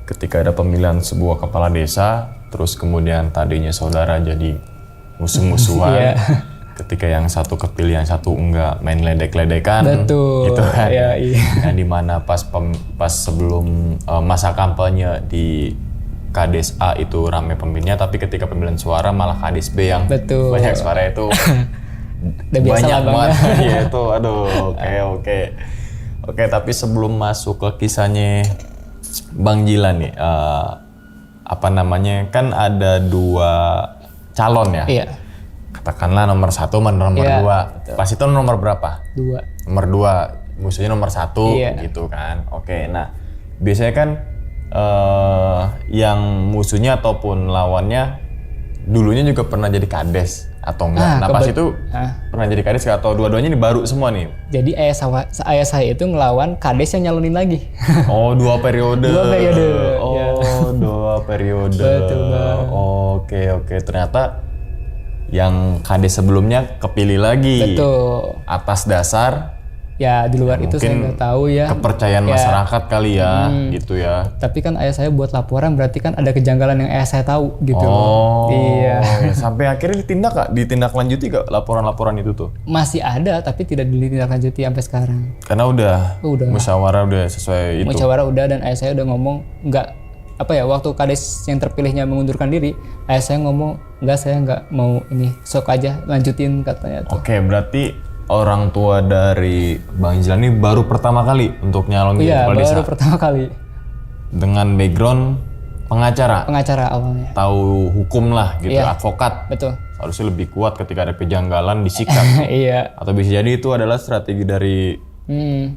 ketika ada pemilihan sebuah kepala desa, terus kemudian tadinya saudara jadi musuh-musuhan, Iya. ketika yang satu kepilih yang satu enggak, main ledek-ledekan, Betul. gitu kan. Iya, iya. Yang dimana pas sebelum masa kampanye di Kades A itu rame pemilihnya, tapi ketika pemilihan suara malah Kades B yang Betul. banyak suara itu Udah biasa banyak lah Bang banget. ya. Iya itu, aduh, oke. Tapi sebelum masuk ke kisahnya Bang Jilan nih, apa namanya, kan ada 2 calon ya. Iya. Katakanlah nomor 1 sama nomor Iya, 2. Pas itu nomor berapa? 2. Nomor 2, musuhnya nomor 1, Iya. gitu kan. Oke, nah biasanya kan yang musuhnya ataupun lawannya dulunya juga pernah jadi kades atau enggak? Nah pas itu pernah jadi kades nggak, atau dua-duanya ini baru semua nih? Jadi ayah saya itu ngelawan kades yang nyalonin lagi. Oh 2 periode. 2 periode, Oh ya. 2 periode. Betul, Bang. Oke. Ternyata yang kades sebelumnya kepilih lagi. Betul. Atas dasar Ya di luar itu saya mungkin nggak tahu ya. kepercayaan Ya. masyarakat kali ya, gitu ya. Tapi kan ayah saya buat laporan berarti kan ada kejanggalan yang ayah saya tahu gitu. Oh, Iya. ya, sampai akhirnya ditindaklanjuti gak laporan-laporan itu tuh? Masih ada tapi tidak ditindaklanjuti sampai sekarang. Karena udah Udah. musyawarah udah sesuai itu. Musyawarah udah dan ayah saya udah ngomong nggak apa ya, waktu kades yang terpilihnya mengundurkan diri, ayah saya ngomong nggak, saya nggak mau ini, sok aja lanjutin katanya tuh. Oke, berarti orang tua dari Bang Jilan ini baru pertama kali untuk nyalon jadi Iya, kepala desa baru pertama kali dengan background pengacara, pengacara awalnya. tahu hukum lah gitu, Iya. advokat. Betul. Harusnya lebih kuat ketika ada kejanggalan disikat. Iya. Atau bisa jadi itu adalah strategi dari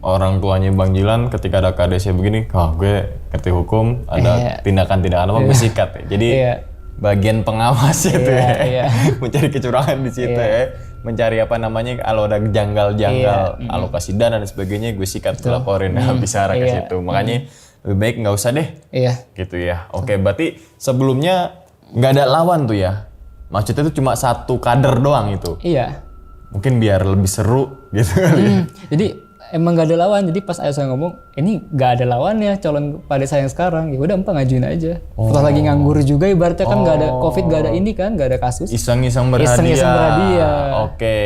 orang tuanya Bang Jilan ketika ada KDC begini, gue ngerti hukum, ada tindakan-tindakan apa gue sikat ya. Jadi Iya. bagian pengawas itu Iya, ya, iya. mencari kecurangan di situ ya, mencari apa namanya kalau ada janggal-janggal alokasi dana dan sebagainya gue sikat, gue laporin, bisa arah ke Iya. situ. Makanya lebih baik nggak usah deh, Iya. gitu ya. Oke, berarti sebelumnya nggak ada lawan tuh ya? Maksudnya itu cuma satu kader doang itu? Iya. Mungkin biar lebih seru gitu kali. Jadi emang gak ada lawan. Jadi pas ayah saya ngomong, ini gak ada lawannya calon kepala desa yang sekarang. Ya udah, ngajuin aja. Pas lagi nganggur juga, ibaratnya kan gak ada covid, gak ada ini kan, gak ada kasus. Iseng-iseng berhadiah. Iseng-iseng berhadiah. Oke,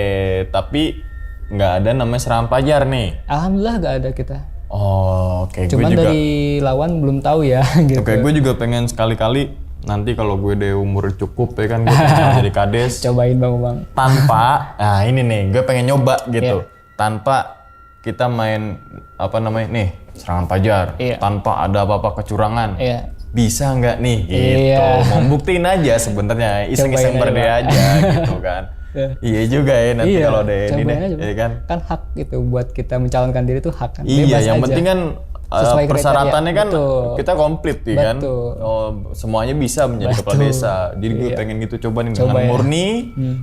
tapi nggak ada namanya serangan pajar nih. Alhamdulillah gak ada kita. Oh, oke. Gue Cuman juga, dari lawan belum tahu ya. Gitu. oke, gue juga pengen sekali-kali nanti kalau gue udah umur cukup ya kan, gue pengen jadi kades Cobain bang. tanpa, nah ini nih, gue pengen nyoba gitu, Iya. tanpa kita main apa namanya nih serangan pajar, Iya. tanpa ada apa-apa kecurangan. Iya. Bisa nggak nih gitu, Iya. mau buktiin aja sebenarnya, iseng-iseng Cobain aja, berdaya Bang. aja gitu kan. Iya juga ya nanti Iya, kalau ada ini cobain deh, aja, ya kan. Kan hak gitu buat kita mencalonkan diri itu hak kan. Iya, Bebas yang aja. penting kan Sesuai kriteria. persyaratannya kan Betul. kita komplit ya kan. Betul. Oh, semuanya bisa menjadi kepala Betul. desa. Jadi gue Iya. pengen gitu coba nih Coba dengan ya. murni,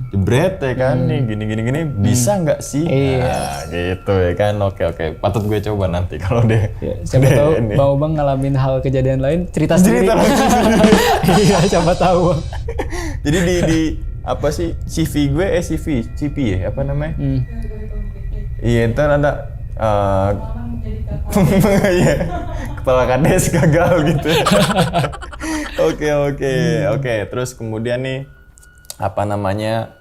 jebret ya kan. Nih gini bisa nggak sih? Iya. Nah, gitu ya kan. Oke. Patut gue coba nanti kalau deh. Ya, siapa tahu Bang ngalamin hal kejadian lain, cerita sendiri. Iya, siapa tahu. Jadi di apa sih CV gue CV ya apa namanya? Iya, ntar ada iya, kepala kades gagal gitu. Oke. Terus kemudian nih apa namanya?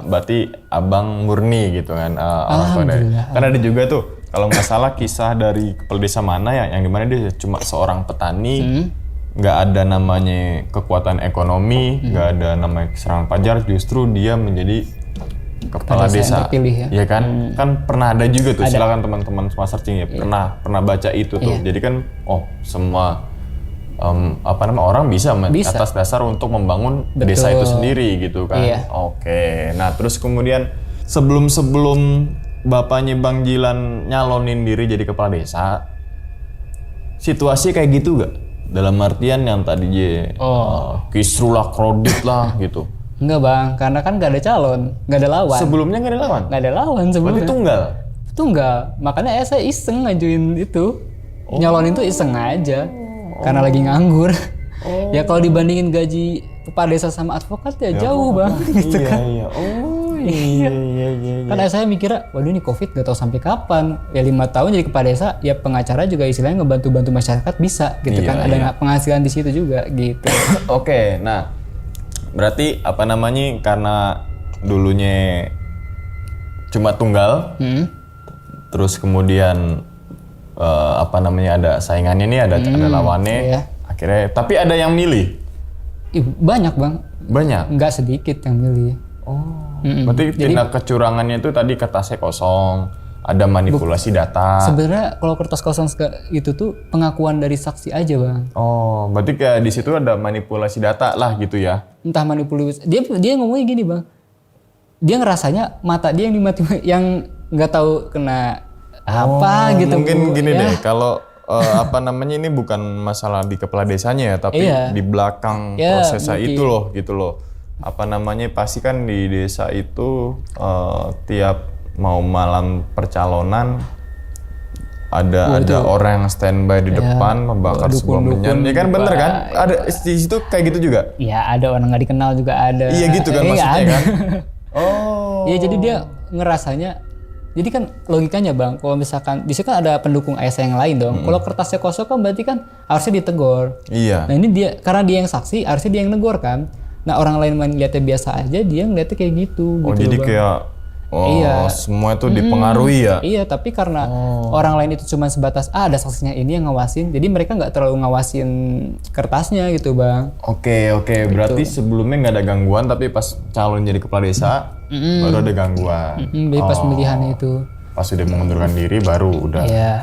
Berarti abang murni gitu kan? Orang tua dari. Kan ada juga tuh kalau nggak salah kisah dari kepala desa mana ya, yang dimana dia cuma seorang petani. Nggak ada namanya kekuatan ekonomi, nggak ada namanya serangan pajar, justru dia menjadi kepala Desa yang desa. terpilih ya. Iya kan? Kan pernah ada juga tuh, silakan teman-teman semua searching ya. Pernah baca itu tuh. Jadi kan semua apa namanya orang bisa atas dasar untuk membangun desa itu sendiri gitu kan. Iya. Oke. Nah, terus kemudian sebelum bapaknya Bang Jilan nyalonin diri jadi kepala desa, situasi kayak gitu gak? Dalam artian yang tadi kisruh lah, kredit lah gitu. Enggak bang, karena kan gak ada calon, gak ada lawan. Sebelumnya nggak ada lawan? Nggak ada lawan Berarti sebelumnya. tunggal? Makanya saya iseng ngajuin itu. Nyalonin tuh iseng aja. Karena lagi nganggur. Ya kalau dibandingin gaji kepala desa sama advokat ya jauh bang. Gitu kan. Iya. Oh Iya. Kan saya mikirnya, waduh ini COVID gak tahu sampai kapan. Ya 5 tahun jadi kepala desa, ya pengacara juga istilahnya ngebantu-bantu masyarakat bisa gitu Iya, kan. Ada penghasilan di situ juga gitu. Oke, nah berarti apa namanya karena dulunya cuma tunggal, terus kemudian apa namanya ada saingannya nih, ada lawannya, iya. akhirnya tapi ada yang milih. Banyak bang, Banyak. nggak sedikit yang milih. Oh, berarti tindak kecurangannya itu tadi kertasnya kosong, ada manipulasi data. Sebenarnya kalau kertas kosong itu tuh pengakuan dari saksi aja bang. Oh, berarti kayak di situ ada manipulasi data lah gitu ya? Entah manipulasi, dia ngomongnya gini bang, dia ngerasanya mata dia yang dimati yang nggak tahu kena apa gitu. Mungkin gini ya. deh, kalau apa namanya ini bukan masalah di kepala desanya ya, tapi Iya. di belakang Ya, prosesnya mungkin. itu loh, gitu loh. Apa namanya pasti kan di desa itu tiap mau malam percalonan ada orang yang standby di depan membakar sebuah menyan, ya kan bener kan? Ada di situ kayak gitu juga? Ya ada orang nggak dikenal juga ada. Iya gitu kan maksudnya ada. kan? Oh. Iya jadi dia ngerasanya, jadi kan logikanya bang, kalau misalkan di situ kan ada pendukung ASA yang lain dong. Kalau kertasnya kosong kan berarti kan harusnya ditegur. Iya. Nah ini dia, karena dia yang saksi, harusnya dia yang negor kan. Nah orang lain lihatnya biasa aja, dia ngeliatnya kayak gitu. Oh gitu jadi loh, Bang. kayak Iya. semua itu dipengaruhi ya? Iya, tapi karena orang lain itu cuma sebatas ada saksinya ini yang ngawasin, jadi mereka nggak terlalu ngawasin kertasnya gitu bang. Oke, berarti sebelumnya nggak ada gangguan, tapi pas calon jadi kepala desa baru ada gangguan. Jadi pas pemilihan itu. Pas udah mengundurkan diri baru udah. Iya.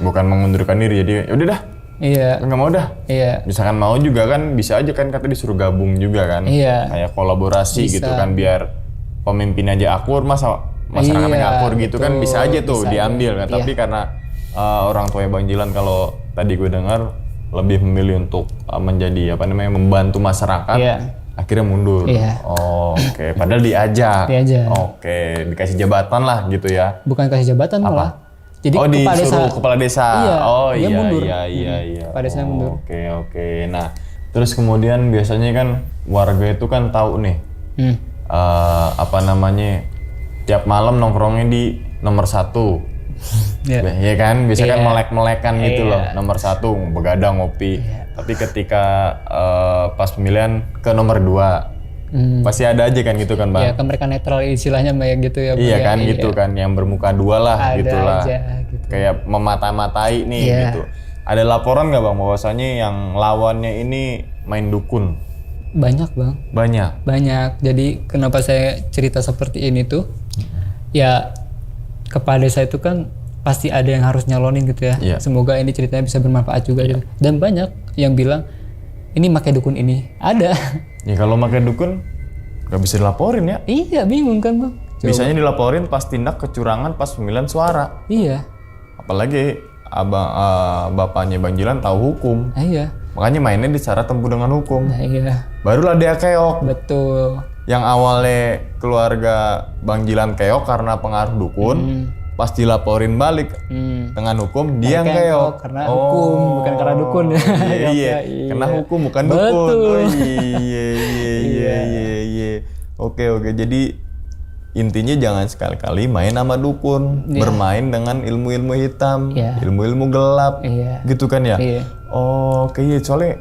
Bukan mengundurkan diri, jadi yaudah dah, Iya. nggak mau dah. Iya. Misalkan mau juga kan bisa aja kan kata disuruh gabung juga kan. Iya. Kayak kolaborasi gitu kan biar pemimpin aja akur, masyarakat Iya, yang akur gitu kan betul. bisa aja tuh Bisa diambil kan. Tapi karena orang tuanya Bang Jilan kalau tadi gue dengar lebih memilih untuk menjadi apa namanya membantu masyarakat, Iya. akhirnya mundur. Iya. Oh, oke. Padahal diajak. Diajak. Oke, dikasih jabatan lah gitu ya. Bukan kasih jabatan malah. Jadi Oh, kepala desa. disuruh kepala desa. Iya, Oh dia mundur. Iya. Kepala desanya mundur. Oke. Nah, terus kemudian biasanya kan warga itu kan tahu nih apa namanya tiap malam nongkrongnya di nomor 1. Iya. Ya kan, biasa kan Iya. melek-melekan gitu loh, nomor 1 begadang ngopi. Tapi ketika pas pemilihan ke nomor 2, pasti ada aja kan gitu kan Bang? Ya kan mereka netral istilahnya kayak gitu ya. Bang, Iya ya. kan gitu kan, yang bermuka dua lah Ada gitulah. aja, gitu. Kayak memata-matai nih Iya. gitu. Ada laporan nggak Bang bahwasanya yang lawannya ini main dukun? Banyak bang. Banyak. Jadi kenapa saya cerita seperti ini tuh? Ya kepala desa itu kan pasti ada yang harus nyalonin gitu ya. Iya. Semoga ini ceritanya bisa bermanfaat juga. Gitu. Dan banyak yang bilang ini pakai dukun ini. Ada. Ya kalau makai dukun nggak bisa dilaporin ya. Iya bingung kan bang. Coba. Bisanya dilaporin pas tindak kecurangan pas pemilihan suara. Iya. Apalagi bapaknya Bang Jilan tahu hukum. Iya. Makanya mainnya di cara tempuh dengan hukum. Nah, iya. Barulah dia keok. Betul. Yang awalnya keluarga Bang Jilan keok karena pengaruh dukun, pas dilaporin balik dengan hukum dia yang keok. Karena hukum bukan karena dukun ya. Iya. Kena hukum bukan dukun. Betul. Oh, iya. Oke. Jadi intinya jangan sekali-kali main sama dukun, bermain dengan ilmu-ilmu hitam, Iya. ilmu-ilmu gelap, Iya. gitu kan ya? Iya. Oh, iya. Soalnya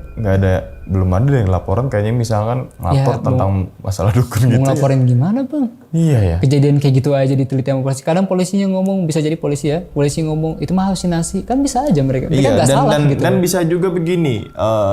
belum ada yang laporan kayaknya misalkan lapor tentang masalah dukun gitu. Mau ngelaporin gimana bang? Iya ya. Kejadian kayak gitu aja diteliti sama polisi. Kadang polisinya ngomong, bisa jadi polisi ya. Polisi ngomong itu mah halusinasi. Kan bisa aja mereka. Mereka nggak salah gitu. Dan bisa juga begini,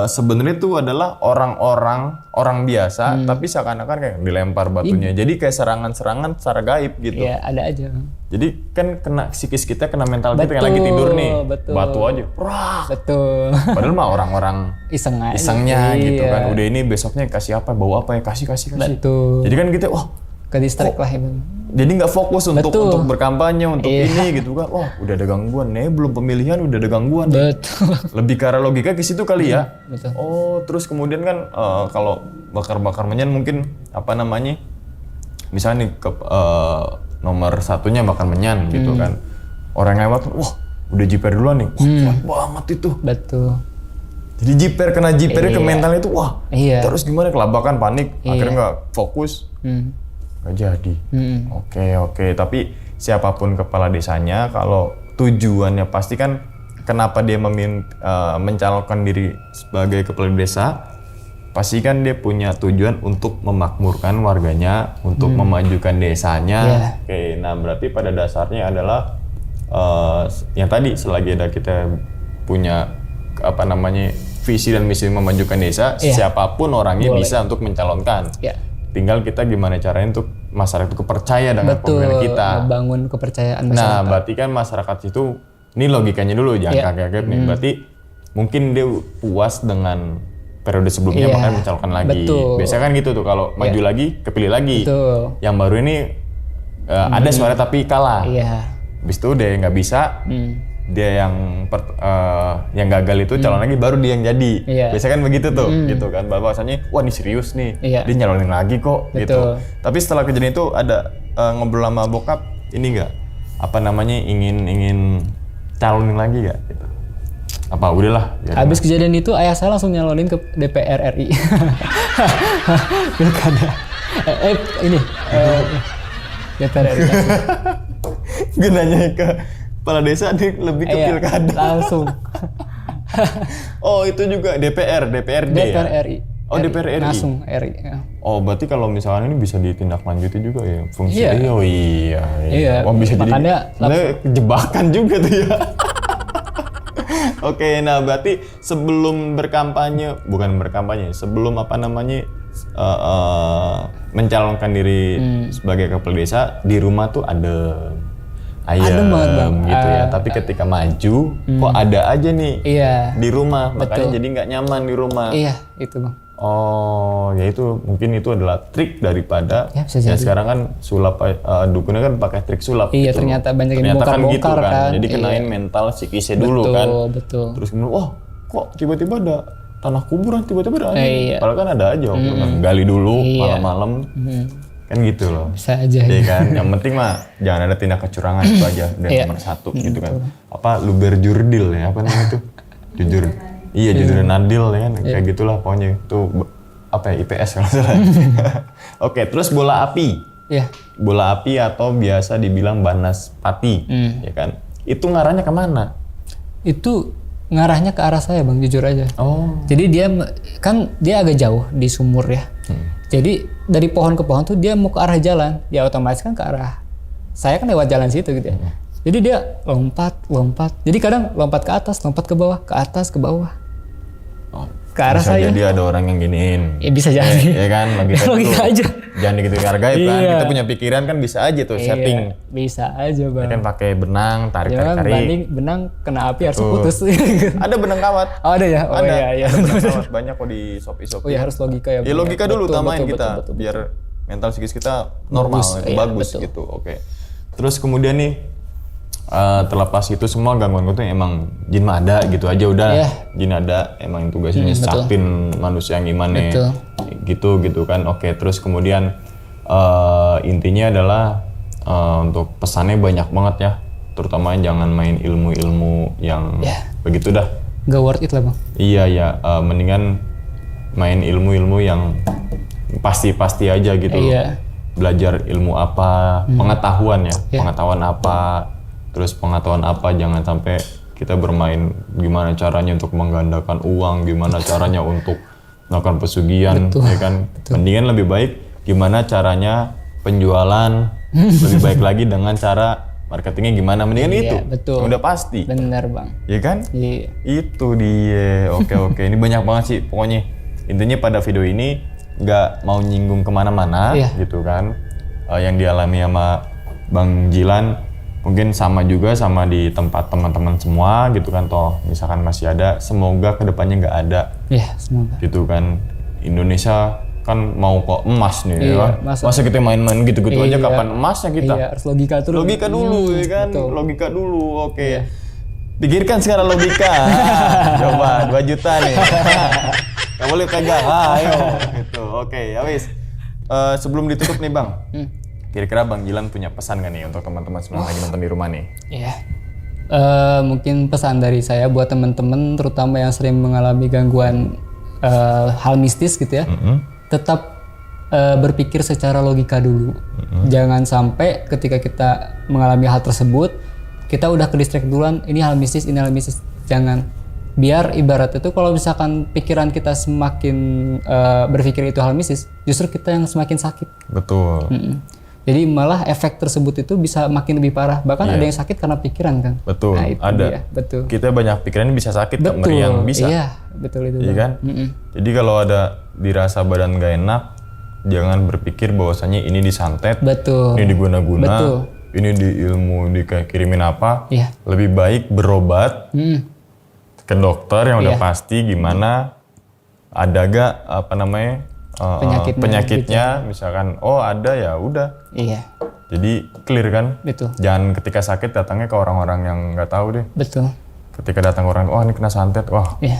sebenarnya itu adalah orang biasa, tapi seakan-akan kayak dilempar batunya. Jadi kayak serangan-serangan secara gaib gitu. Iya ada aja. Jadi kan kena psikis kita, kena mental kita yang lagi tidur nih, betul. batu aja, wah. Betul. Padahal mah orang-orang Iseng aja. isengnya gitu Iya. kan. Udah ini besoknya kasih apa, bawa apa ya, kasih. Betul. Jadi kan kita, wah, Ke distract lah itu. jadi nggak fokus untuk Betul. berkampanye untuk Iya. ini gitu kan. Wah, udah ada gangguan nih, belum pemilihan udah ada gangguan. Betul. Lebih ke arah logika ke situ kali ya. Betul. Oh, terus kemudian kan kalau bakar-bakar menyan mungkin apa namanya? Misalnya nih nomor 1-nya bakar menyan gitu kan. Orang yang lewat, wah, udah jiper duluan nih. Wah, kuat banget itu. Betul. Jadi kena jipernya ke mentalnya itu, wah. Iya. Terus gimana kelabakan, panik, akhirnya nggak fokus. nggak jadi. Mm-mm. Oke. Tapi siapapun kepala desanya, kalau tujuannya pasti kan kenapa dia mencalonkan diri sebagai kepala desa, pasti kan dia punya tujuan untuk memakmurkan warganya, untuk memajukan desanya. Oke, nah berarti pada dasarnya adalah yang tadi selagi ada kita punya visi dan misi memajukan desa, siapapun orangnya bisa untuk mencalonkan. Tinggal kita gimana caranya untuk masyarakat itu percaya dengan pemilihan kita. Membangun kepercayaan masyarakat. Nah, berarti kan masyarakat itu, ini logikanya dulu, jangan kaget nih. Berarti mungkin dia puas dengan periode sebelumnya, makanya mencalonkan lagi. Biasanya kan gitu tuh, kalau maju lagi, kepilih lagi. Yang baru ini ada suara tapi kalah. Habis itu dia nggak bisa, dia yang gagal itu calon lagi, baru dia yang jadi. Biasanya kan begitu tuh, gitu kan. Bahwasanya, wah ini serius nih, dia nyalonin lagi kok, gitu. Tapi setelah kejadian itu ada ngobrol sama bokap, ini nggak, ingin calonin lagi nggak? Gitu. Apa udahlah? Habis kejadian itu ayah saya langsung nyalonin ke DPR RI. Pilkada. DPR RI. Gue nanya ke kepala desa, dia lebih ke pilkada. Langsung. Oh itu juga DPR RI. Oh DPR RI. Langsung RI. Oh berarti kalau misalkan ini bisa ditindaklanjuti juga ya fungsinya. Iya. Oh bisa makanya jadi jebakan juga tuh ya. Oke, nah berarti sebelum sebelum mencalonkan diri sebagai kepala desa, di rumah tuh ayam gitu ya. Tapi ketika maju, kok ada aja nih di rumah, makanya jadi nggak nyaman di rumah. Iya, itu Bang. Oh, ya itu mungkin itu adalah trik daripada ya sekarang kan sulap dukunnya kan pakai trik sulap. Iya, gitu. ternyata banyak yang bongkar kan gitu kan. Jadi kenain mental psikisnya dulu kan. Betul. Terus kemudian, wah kok tiba-tiba ada tanah kuburan, tiba-tiba ada padahal kan ada aja, gali dulu malam-malam. Kan gitu loh. Bisa aja. Iya kan, yang penting mah jangan ada tindak kecurangan itu aja, dan nomor satu gitu kan. Apa luber jurdil ya, apa namanya itu? Jujur. Iya, jujur adil ya kan, kayak gitulah pokoknya. Itu IPS kalau salah. Oke, terus bola api. Bola api atau biasa dibilang banaspati, ya kan. Itu ngarahnya kemana? Itu ngarahnya ke arah saya Bang, jujur aja. Oh. Jadi dia agak jauh di sumur ya. Jadi dari pohon ke pohon tuh dia mau ke arah jalan, ya otomatis kan ke arah saya kan lewat jalan situ gitu ya. Jadi dia lompat. Jadi kadang lompat ke atas, lompat ke bawah, ke atas, ke bawah. Ke arah bisa saya. Jadi ada orang yang giniin. Ya bisa jadi. Ya kan, logika aja. Jangan gitu hargain kan. Kita punya pikiran kan bisa aja tuh setting. Bisa aja Bang. Ya kan pakai benang, tarik. Benang kena api harus putus. Ada benang kawat. Oh ada ya? Oh ada. Iya. Ada benang kawat banyak kok di Shopee. Oh iya harus logika ya. Ya logika dulu utamain kita. Biar mental psikis kita normal, bagus gitu. Oke. Terus kemudian nih, terlepas itu semua gangguan itu emang jin mah ada gitu aja udah. Jin ada, emang tugasnya nyesaktin manusia yang imannya gitu kan. Oke, terus kemudian intinya adalah untuk pesannya banyak banget ya, terutama jangan main ilmu-ilmu yang begitu dah. Gak worth it lah Bang. Iya mendingan main ilmu-ilmu yang pasti aja gitu. Belajar ilmu apa, pengetahuan ya. Pengetahuan apa, terus pengetahuan apa, jangan sampai kita bermain gimana caranya untuk menggandakan uang, gimana caranya untuk melakukan pesugihan, ya kan. Mendingan lebih baik gimana caranya penjualan, lebih baik lagi dengan cara marketingnya gimana, mendingan itu. Udah pasti. Bener Bang. Iya kan? Iya. Itu dia. Oke. Ini banyak banget sih pokoknya. Intinya pada video ini nggak mau nyinggung kemana-mana gitu kan. Yang dialami sama Bang Jilan mungkin sama juga sama di tempat teman-teman semua gitu kan. Toh misalkan masih ada, semoga kedepannya nggak ada. Semoga. Gitu kan. Indonesia kan mau kok emas nih ya. Masa kita main-main gitu-gitu aja, kapan emasnya kita? Harus logika dulu. Logika dulu ya kan. Logika dulu. Oke. Pikirkan sekarang logika. Coba 2 juta nih. Gak boleh pegang. Ayo. Gitu. Oke, habis. Sebelum ditutup nih Bang. Kira-kira Bang Jilan punya pesan gak nih untuk teman-teman semua lagi nonton di rumah nih? Mungkin pesan dari saya buat teman-teman terutama yang sering mengalami gangguan hal mistis gitu ya. Tetap berpikir secara logika dulu. Jangan sampai ketika kita mengalami hal tersebut, kita udah ke distract duluan, ini hal mistis, ini hal mistis. Jangan. Biar ibarat itu kalau misalkan pikiran kita semakin berpikir itu hal mistis, justru kita yang semakin sakit. Betul. Jadi malah efek tersebut itu bisa makin lebih parah. Bahkan ada yang sakit karena pikiran kan. Betul. Nah, itu ada. dia. Betul. Kita banyak pikiran bisa sakit, Betul. meriang bisa. Iya, betul itu. Iya Bang. kan? Jadi kalau ada dirasa badan gak enak, jangan berpikir bahwasanya ini disantet, Betul. ini diguna-guna, Betul. ini di ilmu dikirimin apa. Iya. Lebih baik berobat ke dokter yang udah pasti gimana, ada gak penyakitnya, misalkan ada ya udah. Iya. Jadi clear kan? Betul. Jangan ketika sakit datangnya ke orang-orang yang nggak tahu deh. Betul. Ketika datang orang, ini kena santet,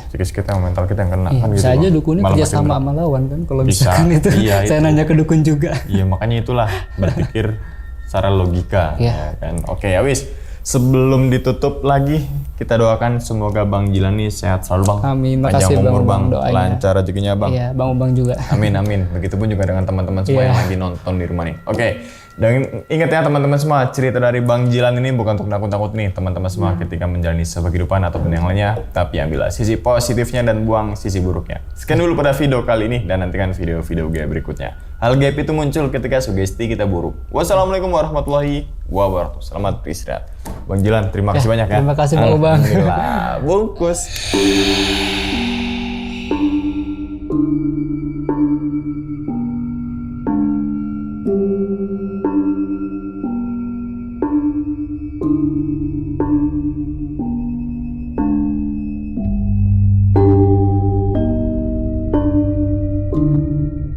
psikis kita, mental kita yang kena Iya, kan bisa gitu. aja Bang. dukunnya Malah kerja makin sama berat. sama lawan kan kalau Bisa. misalkan itu. Iya, Saya itu. nanya ke dukun juga. Iya, makanya itulah berpikir secara logika. Iya. Ya kan? Oke, ya wis. Sebelum ditutup lagi, kita doakan semoga Bang Jilan nih sehat selalu Bang. Amin. Panjang Makasih umur Bang, Bang, doanya. lancar rezekinya Bang. Iya, Bang Ubang juga. Amin amin. Begitupun juga dengan teman-teman semua yang lagi nonton di rumah nih. Oke. Dan ingat ya teman-teman semua, cerita dari Bang Jilan ini bukan untuk nakut-nakut nih teman-teman semua ketika menjalani sebuah kehidupan ataupun yang lainnya, tapi ambillah sisi positifnya dan buang sisi buruknya. Sekian dulu pada video kali ini dan nantikan video-video gue berikutnya. Hal gaib itu muncul ketika sugesti kita buruk. Wassalamualaikum warahmatullahi wabarakatuh. Selamat beristirahat. Bang Jilan, terima kasih banyak ya. Terima kasih Bang Ubang. Alhamdulillah. Bungkus.